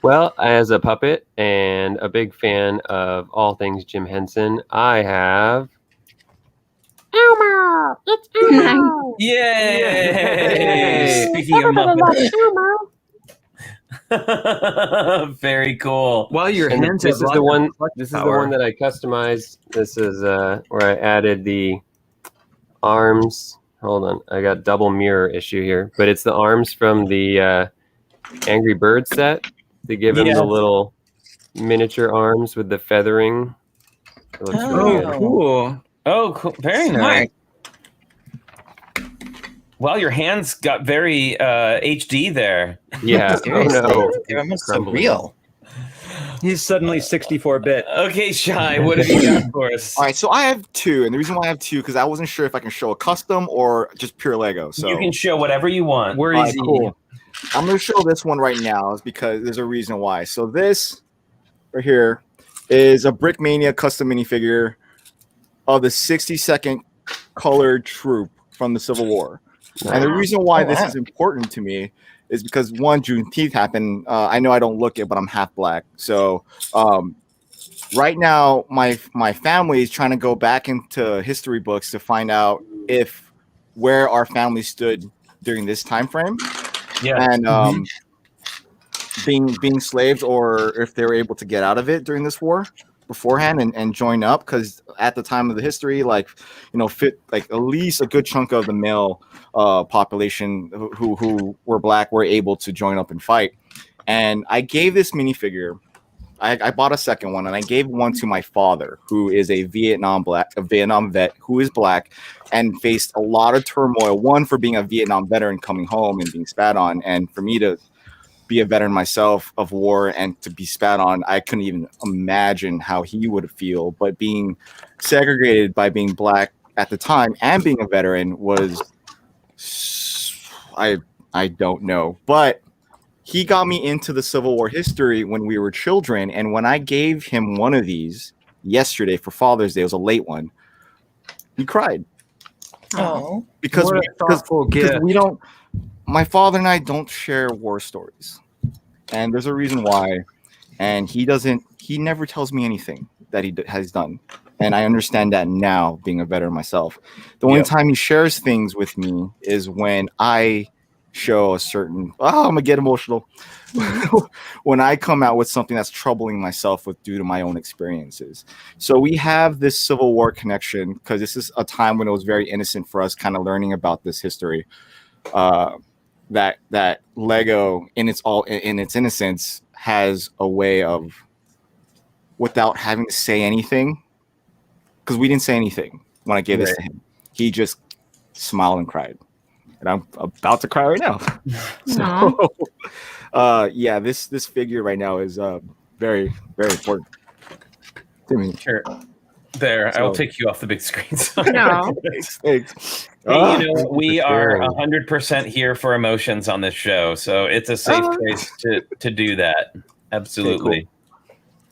Well, as a puppet and a big fan of all things Jim Henson, I have Elmo. It's Elmo. Yay! Speaking of Muppets. Very cool. While your And hands this is have the lots one. of flex This is the power. one that I customized. This is where I added the arms. Hold on, I got double mirror issue here, but it's the arms from the Angry Bird set. They give him Yes. the little miniature arms with the feathering. It looks really good. Oh, cool. Oh, cool. Very nice. Well, your hands got very HD there. Yeah. Oh Seriously. no. They're almost Crumbling. surreal. He's suddenly 64-bit. Okay, Shai, what have you got for us? All right, so I have two, and the reason why I have two because I wasn't sure if I can show a custom or just pure Lego. So You can show whatever you want. Where all is right, he? cool. I'm going to show this one right now is because there's a reason why. So this right here is a Brickmania custom minifigure of the 62nd colored troop from the Civil War. And the reason why this is important to me is because one, Juneteenth happened. I know I don't look it, but I'm half black. So right now, my family is trying to go back into history books to find out where our family stood during this time frame. Yeah. And being slaves, or if they were able to get out of it during this war beforehand and join up, because at the time of the history, like at least a good chunk of the male population who were black were able to join up and fight. And I gave this minifigure. I bought a second one, and I gave one to my father, who is a Vietnam vet who is black and faced a lot of turmoil. One, for being a Vietnam veteran coming home and being spat on, and for me to be a veteran myself of war and to be spat on, I couldn't even imagine how he would feel. But being segregated by being black at the time and being a veteran was, I don't know. But he got me into the Civil War history when we were children. And when I gave him one of these yesterday for Father's Day, it was a late one, he cried. Oh, Because What a thoughtful gift. we don't, my father and I don't share war stories. And there's a reason why. And he never tells me anything that he has done. And I understand that now, being a veteran myself. The only time he shares things with me is when I show a certain. Oh, I'm gonna get emotional when I come out with something that's troubling myself with due to my own experiences. So we have this Civil War connection because this is a time when it was very innocent for us, kind of learning about this history. That Lego in its innocence has a way of, without having to say anything, because we didn't say anything when I gave this to him. He just smiled and cried. And I'm about to cry right now. So, yeah, this figure right now is very, very important to me. Sure. There, I will take you off the big screen. No. Thanks. Hey, we are 100% here for emotions on this show, so it's a safe place to do that. Absolutely. Okay, cool.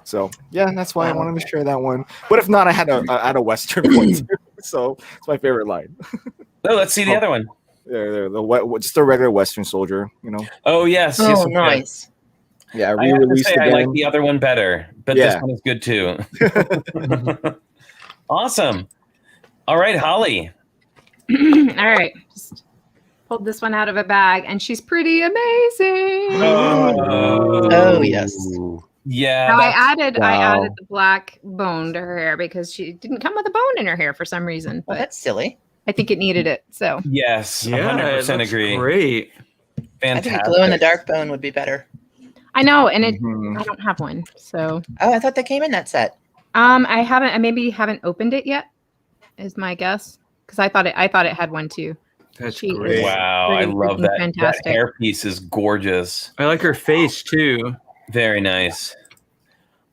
So yeah, that's why I wanted to share that one. But if not, I had a Western one too. So it's my favorite line. Oh, let's see the other one. There, just a regular Western soldier, Oh yes. Oh, yes, nice. Yeah, I have to say I like the other one better, but this one is good too. Awesome. All right, Holly. All right. Just pulled this one out of a bag, and she's pretty amazing. Oh yes. Yeah. Now I added the black bone to her hair because she didn't come with a bone in her hair for some reason. Well, But that's silly. I think it needed it. So Yes, Yeah, 100% agree. Great. I think Fantastic. a glow in the dark bone would be better. I know, and Mhm. I don't have one. So Oh, I thought that came in that set. I maybe haven't opened it yet, is my guess. Because I thought it had one too. That's She great. is- Wow, I Pretty love freaking that. fantastic. That hairpiece is gorgeous. I like her face too. Very nice.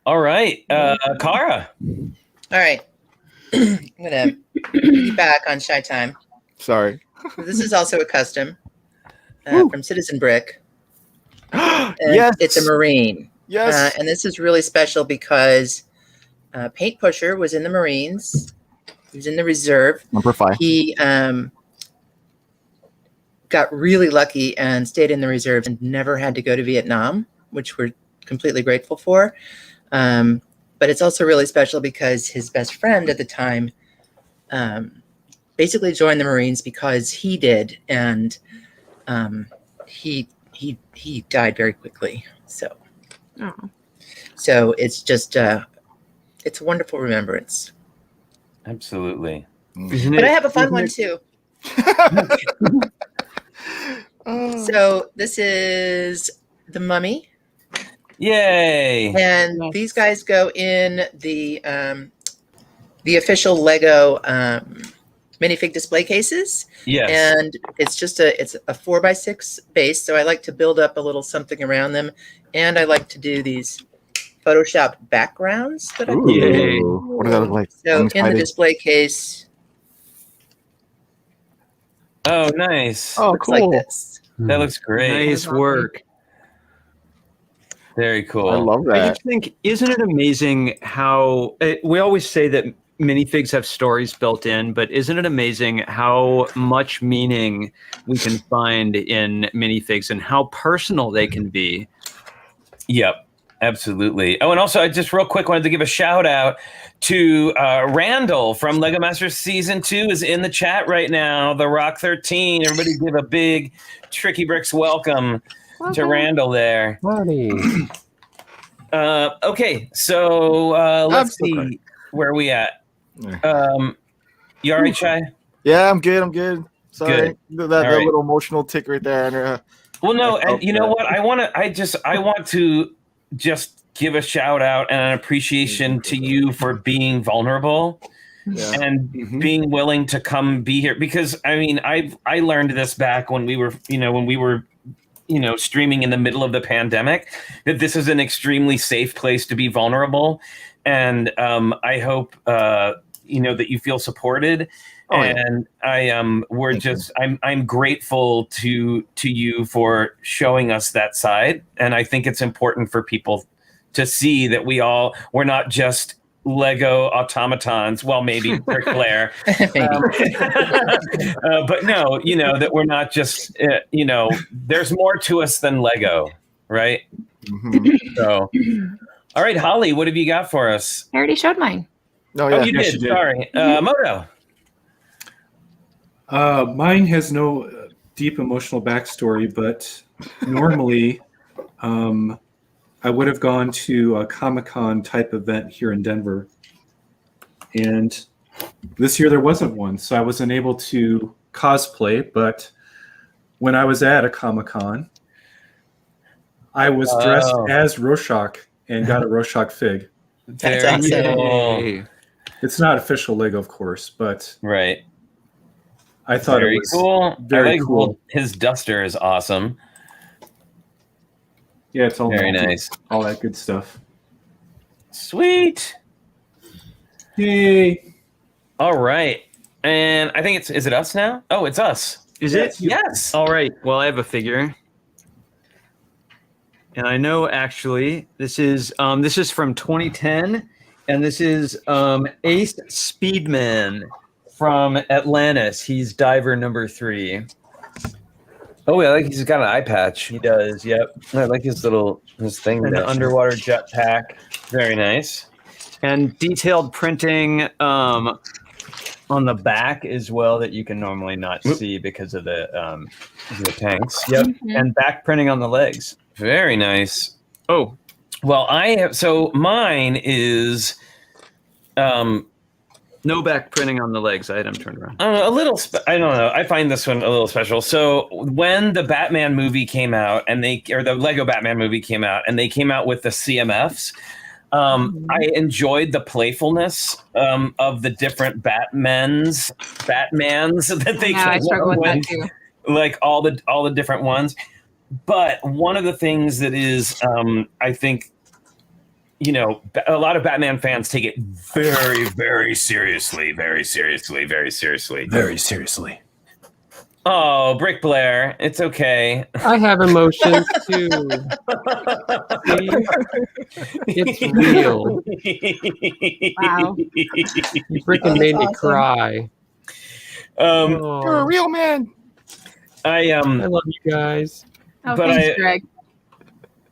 All right, Kara. All right. I'm gonna piggyback on Shai Time. Sorry. This is also a custom from Citizen Brick. And Yes. it's a Marine. Yes. And this is really special because Paint Pusher was in the Marines. He was in the reserve. Number 5. He got really lucky and stayed in the reserves and never had to go to Vietnam, which we're completely grateful for. But it's also really special because his best friend at the time basically joined the Marines because he did, and he died very quickly. So it's just it's a wonderful remembrance. Absolutely. Isn't But I it? have a fun one too. So this is the Mummy, Yay. and Yes. these guys go in the official Lego minifig display cases. Yes. And it's a 4x6 base, so I like to build up a little something around them, and I like to do these Photoshop backgrounds that I Ooh. do. Yay. What does that look like? So I'm in the excited. display case, Oh, nice. Oh, looks cool. like this. That looks great. Nice work. Very cool. I love I that. just think, isn't it amazing how we always say that minifigs have stories built in, but isn't it amazing how much meaning we can find in minifigs and how personal they can be? Yep, absolutely. Oh, and also, I just real quick wanted to give a shout out to Randall from Lego Masters Season 2 is in the chat right now. The Rock 13. Everybody give a big TrickyBricks welcome to Randall there. Okay, so let's see. Where are we at? You all right, Shai? Yeah, I'm good. Sorry. That right. little emotional tick right there. Well, no, I felt and you know that. what? I want to just give a shout out and an appreciation to you for being vulnerable Yeah. and being willing to come be here, because I mean, I learned this back when we were streaming in the middle of the pandemic, that this is an extremely safe place to be vulnerable, and I hope that you feel supported. Oh, yeah. And I'm grateful to you for showing us that side, and I think it's important for people to see that we're not just Lego automatons. Well, maybe Blair, but no, that we're not just there's more to us than Lego, right? So, all right, Holly, what have you got for us? I already showed mine. Oh, yeah. Oh, you did. Sorry, Moto. Mine has no deep emotional backstory, but normally I would have gone to a Comic-Con type event here in Denver. And this year there wasn't one, so I wasn't able to cosplay. But when I was at a Comic-Con, I was dressed as Rorschach and got a Rorschach fig. That's awesome. Yay. It's not official Lego, of course, but Right. I thought Very it was cool. very I like cool. His duster is awesome. Yeah, it's all Very melted, nice. all that good stuff. Sweet. Yay! All right. And I think is it us now? Oh, it's us. Is Yeah, it? it's you. Yes. All right. Well, I have a figure. And I know actually this is from 2010, and this is Ace Speedman from Atlantis. He's diver number 3. Oh, I like he's got an eye patch. He does, yep. I like his thing. And an underwater jetpack. Very nice. And detailed printing on the back as well that you can normally not see because of the tanks. Yep. And back printing on the legs. Very nice. Oh, well, mine is no back printing on the legs. I had them turned around. a little. I don't know. I find this one a little special. So when the Batman movie came out, the Lego Batman movie came out, and they came out with the CMFs. I enjoyed the playfulness of the different Batmans that they Yeah, I came struggle out with that with, too. like all the different ones. But one of the things that is, I think, a lot of Batman fans take it very, very seriously, very seriously, very seriously. Very seriously. Oh, Brick Blair, it's okay. I have emotions too. See? It's real. Wow. You freaking made me cry. You're a real man. I love you guys. Oh, But thanks, Greg.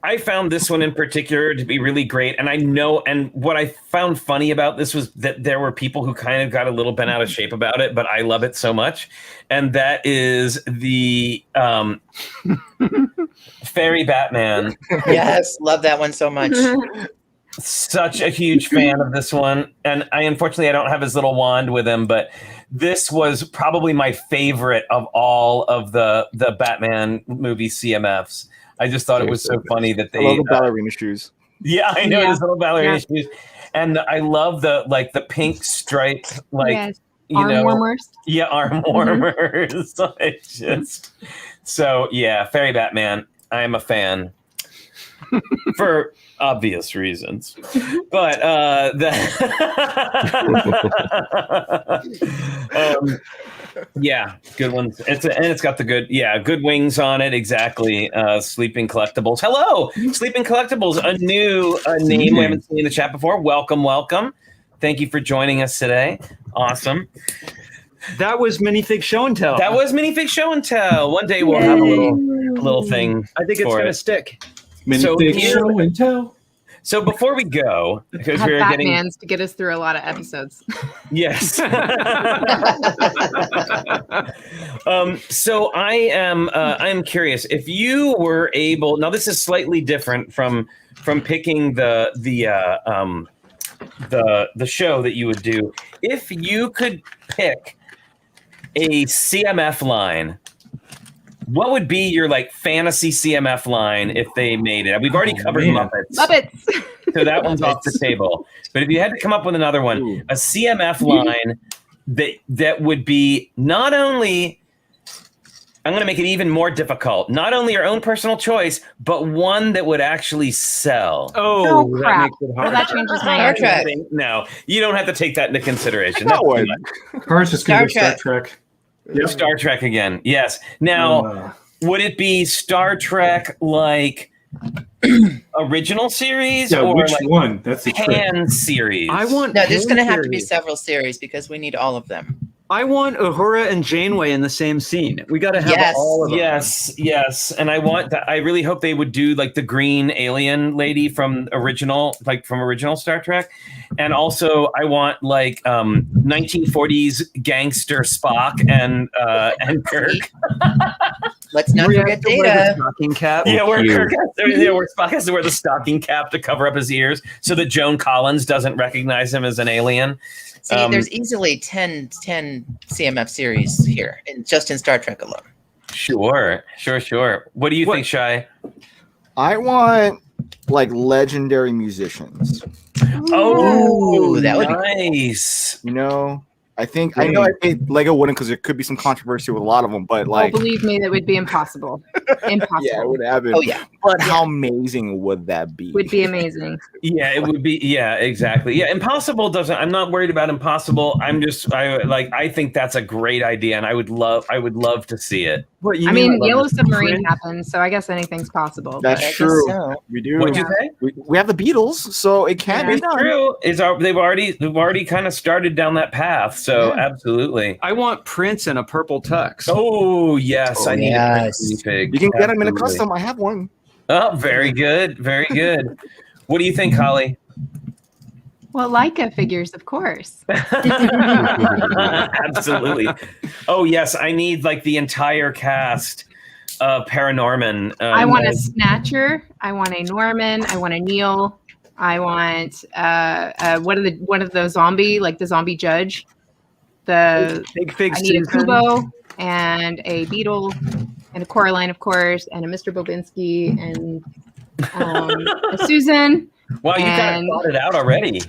I found this one in particular to be really great. And what I found funny about this was that there were people who kind of got a little bent out of shape about it, but I love it so much. And that is the Fairy Batman. Yes, love that one so much. Such a huge fan of this one. And unfortunately, I don't have his little wand with him, but this was probably my favorite of all of the Batman movie CMFs. I just thought it was so funny that they I love the ballerina shoes. Yeah, I know, Yeah. his little ballerina shoes. And I love the pink stripe, Yes. Arm warmers. Yeah, arm warmers. It's just Fairy Batman. I am a fan for obvious reasons, but good ones. It's got the good wings on it. Exactly. Sleeping Collectibles. Hello, Sleeping Collectibles. A new name we haven't seen in the chat before. Welcome. Thank you for joining us today. Awesome. That was Minifig Show and Tell. That was Minifig Show and Tell. One day we'll have a little thing. I think it's for going to it. stick. Minifig Show and Tell. So before we go, because Have we're getting Batmans to get us through a lot of episodes. yes. So I am curious if you were able. Now this is slightly different from picking the show that you would do. If you could pick a CMF line, what would be your fantasy CMF line if they made it? We've already covered man. Muppets. Muppets. So that one's off the table. But if you had to come up with another one, a CMF line that would be not only, I'm going to make it even more difficult, not only your own personal choice, but one that would actually sell. Oh, that crap. makes it Well, hard. that changes my Star answer. Trek. No, you don't have to take that into consideration. I got That's too one. much. Car's just going to Star go Star Trek. Yep. Star Trek again. Yes. Now, would it be Star Trek original series Yeah, or which one? That's the trick. Pan series? I want. No, there's going to have to be series. several series because we need all of them. I want Uhura and Janeway in the same scene. We got to have Yes. all of them. Yes, and I want that. I really hope they would do like the green alien lady from original Star Trek, and also I want like 1940s gangster Spock and Kirk. Let's not We have forget to wear the Data. stocking cap. Yeah, where Cute. where Spock has to wear the stocking cap to cover up his ears so that Joan Collins doesn't recognize him as an alien. See, there's easily 10 CMF series here, just in Star Trek alone. Sure. What do you think, Shai? I want like legendary musicians. Oh, that would be nice. You know, I think Lego wouldn't because there could be some controversy with a lot of them, but like, believe me, that would be impossible. Impossible. yeah, it would happen. Oh yeah, But how amazing would that be? Would be amazing. Yeah, it would be. Yeah, exactly. Yeah, Impossible doesn't. I'm not worried about Impossible. I think that's a great idea, and I would love to see it. What, you I mean, like Yellow Submarine Prince? happened, so I guess anything's possible. That's I guess true. so. We do. What'd you say? We have the Beatles, so it can be It's done. true. They've already kind of started down that path. So absolutely. I want Prince in a purple tux. Oh yes, I need yes. a minifig. You can get them in a Absolutely. custom. I have one. Oh, very good, very good. What do you think, Holly? Well, Leica figures, of course. Absolutely. Oh yes, I need like the entire cast of Paranorman. I want a Snatcher. I want a Norman. I want a Neil. I want one of those zombie, like the zombie judge. Big Fig I need a Susan. Kubo and a Beetle and a Coraline, of course, and a Mr. Bobinski and a Susan. Wow, you kind of and- thought it out already.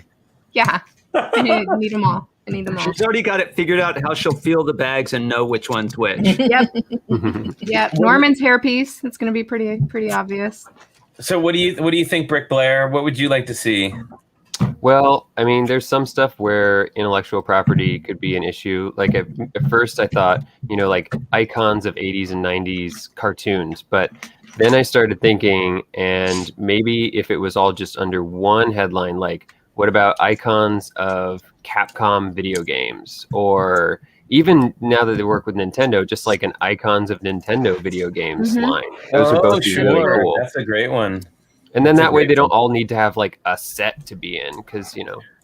Yeah, I need them all. I need them all. She's already got it figured out how she'll feel the bags and know which one's which. Yep. Yep. Norman's hairpiece. It's going to be pretty obvious. So what do you think, Brick Blair? What would you like to see? Well, I mean, there's some stuff where intellectual property could be an issue. Like at first I thought, like icons of 80s and 90s cartoons, but then I started thinking, and maybe if it was all just under one headline, like what about icons of Capcom video games? Or even now that they work with Nintendo, just like an icons of Nintendo video games line. Those would both be really cool. That's a great one. And then That's a that way great they don't one. all need to have like a set to be in, because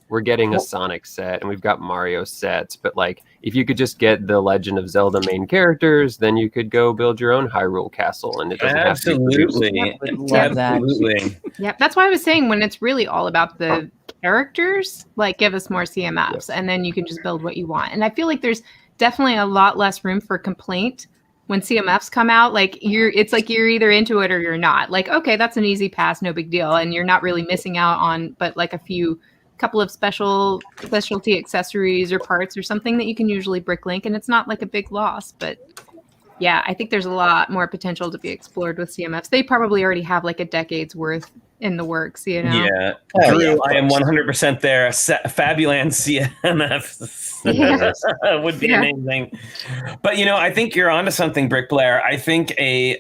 we're getting a Sonic set and we've got Mario sets. But like if you could just get the Legend of Zelda main characters, then you could go build your own Hyrule Castle, and it doesn't have to be produced. Absolutely. Love that. Absolutely. Yep. That's why I was saying when it's really all about the characters, like give us more CMFs and then you can just build what you want. And I feel like there's definitely a lot less room for complaint when CMFs come out. Like it's like you're either into it or you're not. Like, okay, that's an easy pass, no big deal. And you're not really missing out on, but like couple of specialty accessories or parts or something that you can usually Bricklink, and it's not like a big loss. But yeah, I think there's a lot more potential to be explored with CMFs. They probably already have like a decade's worth in the works, Yeah. Oh, Drew, yeah, of I am course. 100% there. Fabuland CMF would be amazing. But I think you're onto something, Brick Blair. I think a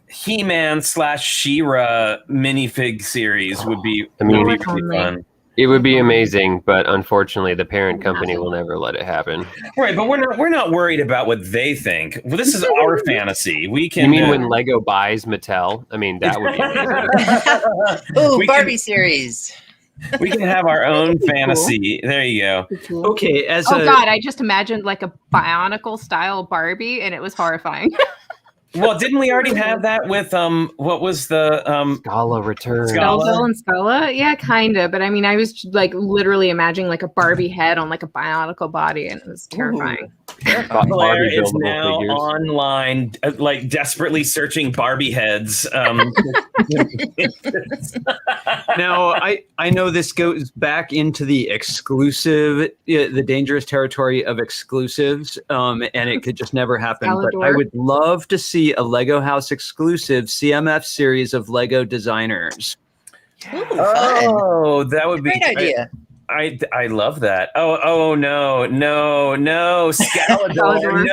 He-Man / She-Ra minifig series would be really fun. It would be amazing, but unfortunately the parent company will never let it happen. Right, but we're not worried about what they think. Well, this is our fantasy. We can. You mean when Lego buys Mattel? I mean, that would be amazing. Ooh, We Barbie series. we can have our own fantasy. There you go. Okay, God, I just imagined like a Bionicle style Barbie, and it was horrifying. Well, didn't we already have that with what was the Scala Return. Skullville and Scala? Yeah, kind of. But I mean, I was like literally imagining like a Barbie head on like a Bionicle body, and it was terrifying. Blair Barbie is buildable now figures. online, like desperately searching Barbie heads. now I know this goes back into the exclusive, the dangerous territory of exclusives, and it could just never happen. But I Salador. would love to see a Lego House exclusive CMF series of Lego designers. Ooh, fun. Oh, that would be Great idea. I love that. Oh no, Scalador,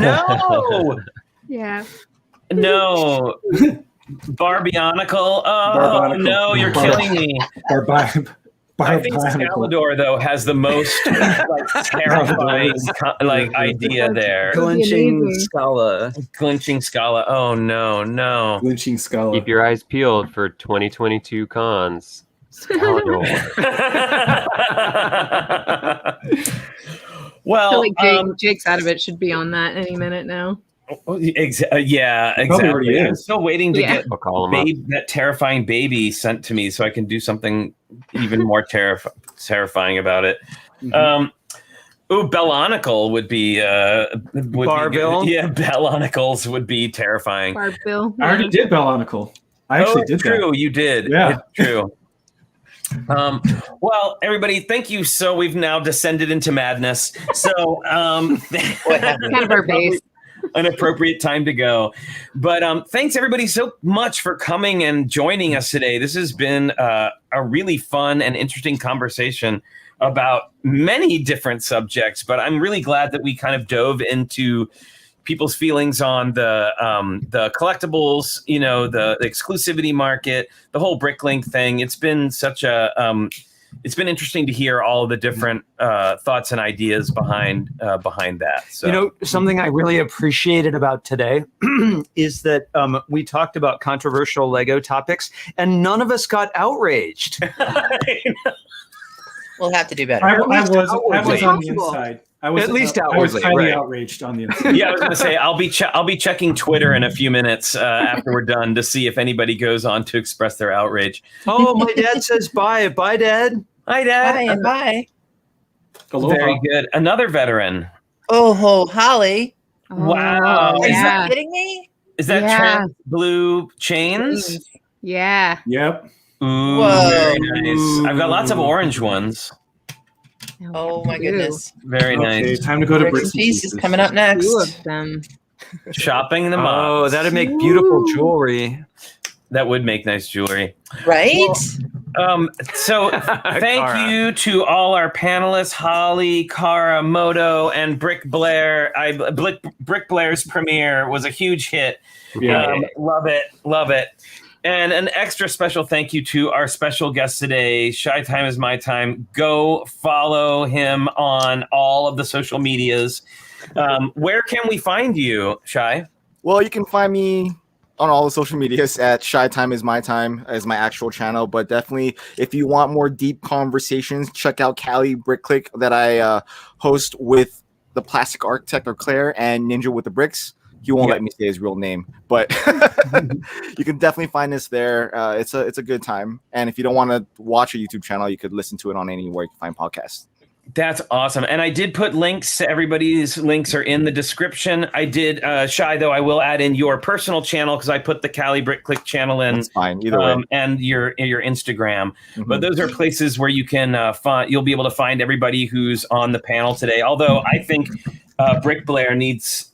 no, Yeah. no. Barbionicle. Oh Barbionicle. no, you're killing me. I think Scalador though has the most terrifying idea there. Glinching Scala. Glinching Scala. Oh no. Glinching Scala. Keep your eyes peeled for 2022 cons. Scalador. Well, Jake's out of it should be on that any minute now. Yeah, exactly. I'm still waiting to get that terrifying baby sent to me so I can do something even more terrifying about it. Bellonicle would be Barbill? Yeah, Bellonicles would be terrifying. Barbill. I already did Bellonicle. I actually did true, that. You did. Yeah. It's true. Well, everybody, thank you. So we've now descended into madness. So kind of our base. An appropriate time to go. But thanks everybody so much for coming and joining us today. This has been a really fun and interesting conversation about many different subjects, but I'm really glad that we kind of dove into people's feelings on the collectibles, you know, the exclusivity market, the whole Bricklink thing. It's been such a it's been interesting to hear all the different thoughts and ideas behind that. So, you know, something I really appreciated about today is that we talked about controversial Lego topics, and none of us got outraged. We'll have to do better. I was on the inside. I was highly outraged on the inside. Yeah, I was going to say I'll be checking Twitter in a few minutes after we're done to see if anybody goes on to express their outrage. Oh, my dad says bye. Bye, Dad. Hi, Dad. Bye and bye. Aloha. Very good. Another veteran. Oh, Holly. Wow. Are you kidding me? Is that trans blue chains? Yeah. Yep. Ooh, whoa. Very nice. I've got lots of orange ones. Oh my goodness. Very nice. Time to go to Bricks and Pieces coming up next. 2 of them. Shopping them up. Oh, that'd make beautiful jewelry. That would make nice jewelry. Right? So thank you to all our panelists, Holly, Kara, Moto, and Brick Blair. Brick Blair's premiere was a huge hit. Yeah. Love it. And an extra special thank you to our special guest today, ShyTimeisMyTime. Go follow him on all of the social medias. Where can we find you, Shai? Well, you can find me on all the social medias at ShyTimeisMyTime as my actual channel. But definitely, if you want more deep conversations, check out Cali Brick Clique that I host with the Plastic Architect or Claire and Ninja with the Bricks. He won't let me say his real name, but you can definitely find us there. It's a good time. And if you don't want to watch a YouTube channel, you could listen to it on anywhere you can find podcasts. That's awesome. And I did put links. Everybody's links are in the description. I did, Shai, though, I will add in your personal channel because I put the Cali Brick Clique channel in. That's fine, either way. And your Instagram. Mm-hmm. But those are places where you can you'll be able to find everybody who's on the panel today. Although I think Brick Blair needs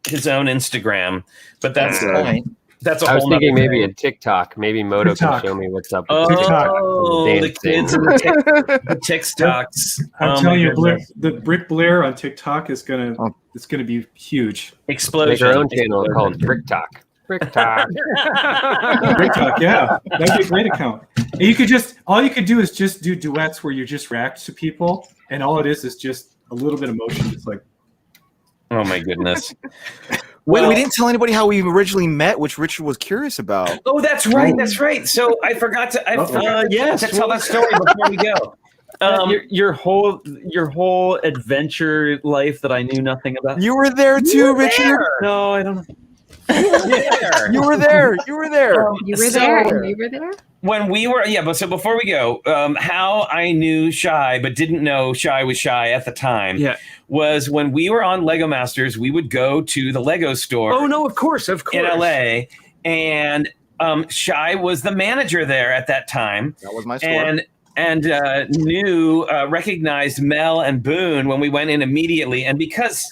his own Instagram, but that's a whole. I was thinking maybe a TikTok. Maybe Moto can show me what's up. With the kids and the TikToks. I'm telling you, Blair, the Brick Blair on TikTok is gonna be huge. Explosion. Make our own channel called BrickTok. BrickTok. BrickTok, yeah, that'd be a great account. And all you could do is just do duets where you just react to people, and all it is just a little bit of motion. It's like. Oh my goodness. Well, we didn't tell anybody how we originally met, which Richard was curious about. Oh, that's right. That's right. So I forgot to tell that story before we go. Your whole adventure life that I knew nothing about. You were there too, Richard. There. No, I don't know. You were there. You were there. You were there. You were there. When we were, but before we go, how I knew Shai but didn't know Shai was Shai at the time was when we were on Lego Masters, we would go to the Lego store. Oh, no, of course. In LA. And Shai was the manager there at that time. That was my store. And recognized Mel and Boone when we went in immediately. And because,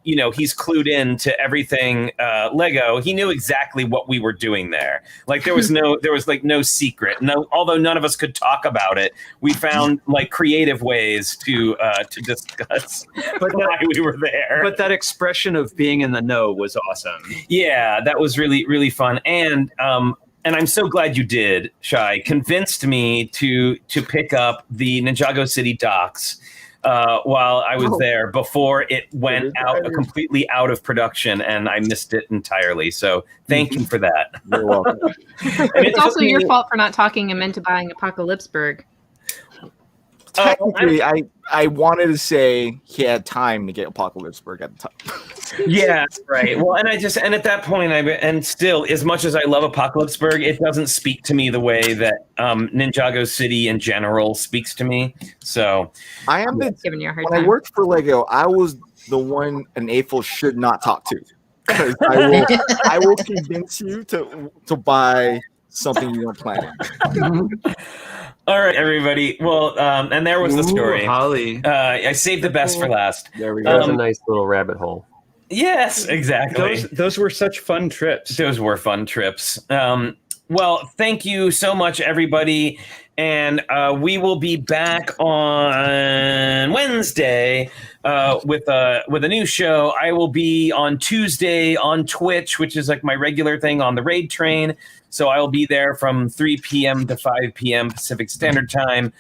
he's clued in to everything Lego, he knew exactly what we were doing there. Like there was no secret. No, although none of us could talk about it, we found like creative ways to discuss why we were there. But that expression of being in the know was awesome. Yeah, that was really, really fun. And and I'm so glad you did, Shai, convinced me to pick up the Ninjago City docks while I was there before it went completely out of production, and I missed it entirely. So thank you for that. You're welcome. It's also your fault for not talking him into buying Apocalypseburg. Technically, I wanted to say he had time to get Apocalypseburg at the time. Yeah, right. Well, and at that point, and still, as much as I love Apocalypseburg, it doesn't speak to me the way that Ninjago City in general speaks to me. So I am giving you a hard when time. I worked for Lego, I was the one an AFL should not talk to. Because I will convince you to buy something you weren't planning. all right, everybody. Well, and there was the story. Holly. I saved the best for last. There we That was go. a nice little rabbit hole. Yes, exactly. Those were such fun trips. Those were fun trips. Well, thank you so much, everybody. And we will be back on Wednesday with a new show. I will be on Tuesday on Twitch, which is like my regular thing on the Raid Train. So I will be there from 3 p.m. to 5 p.m. Pacific Standard Time,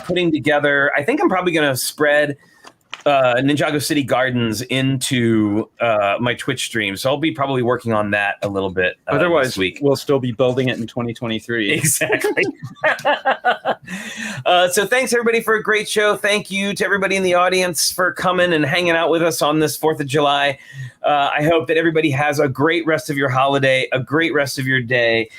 putting together. I think I'm probably going to spread Ninjago City Gardens into my Twitch stream. So I'll be probably working on that a little bit Otherwise, this week. we'll still be building it in 2023. Exactly. So thanks, everybody, for a great show. Thank you to everybody in the audience for coming and hanging out with us on this 4th of July. I hope that everybody has a great rest of your holiday, a great rest of your day,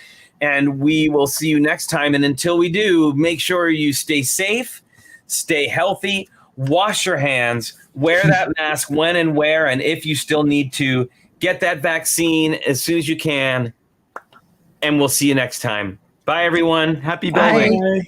and we will see you next time. And until we do, make sure you stay safe, stay healthy, wash your hands, wear that mask when and where, and if you still need to, get that vaccine as soon as you can, and we'll see you next time. Bye, everyone. Happy Bye. building.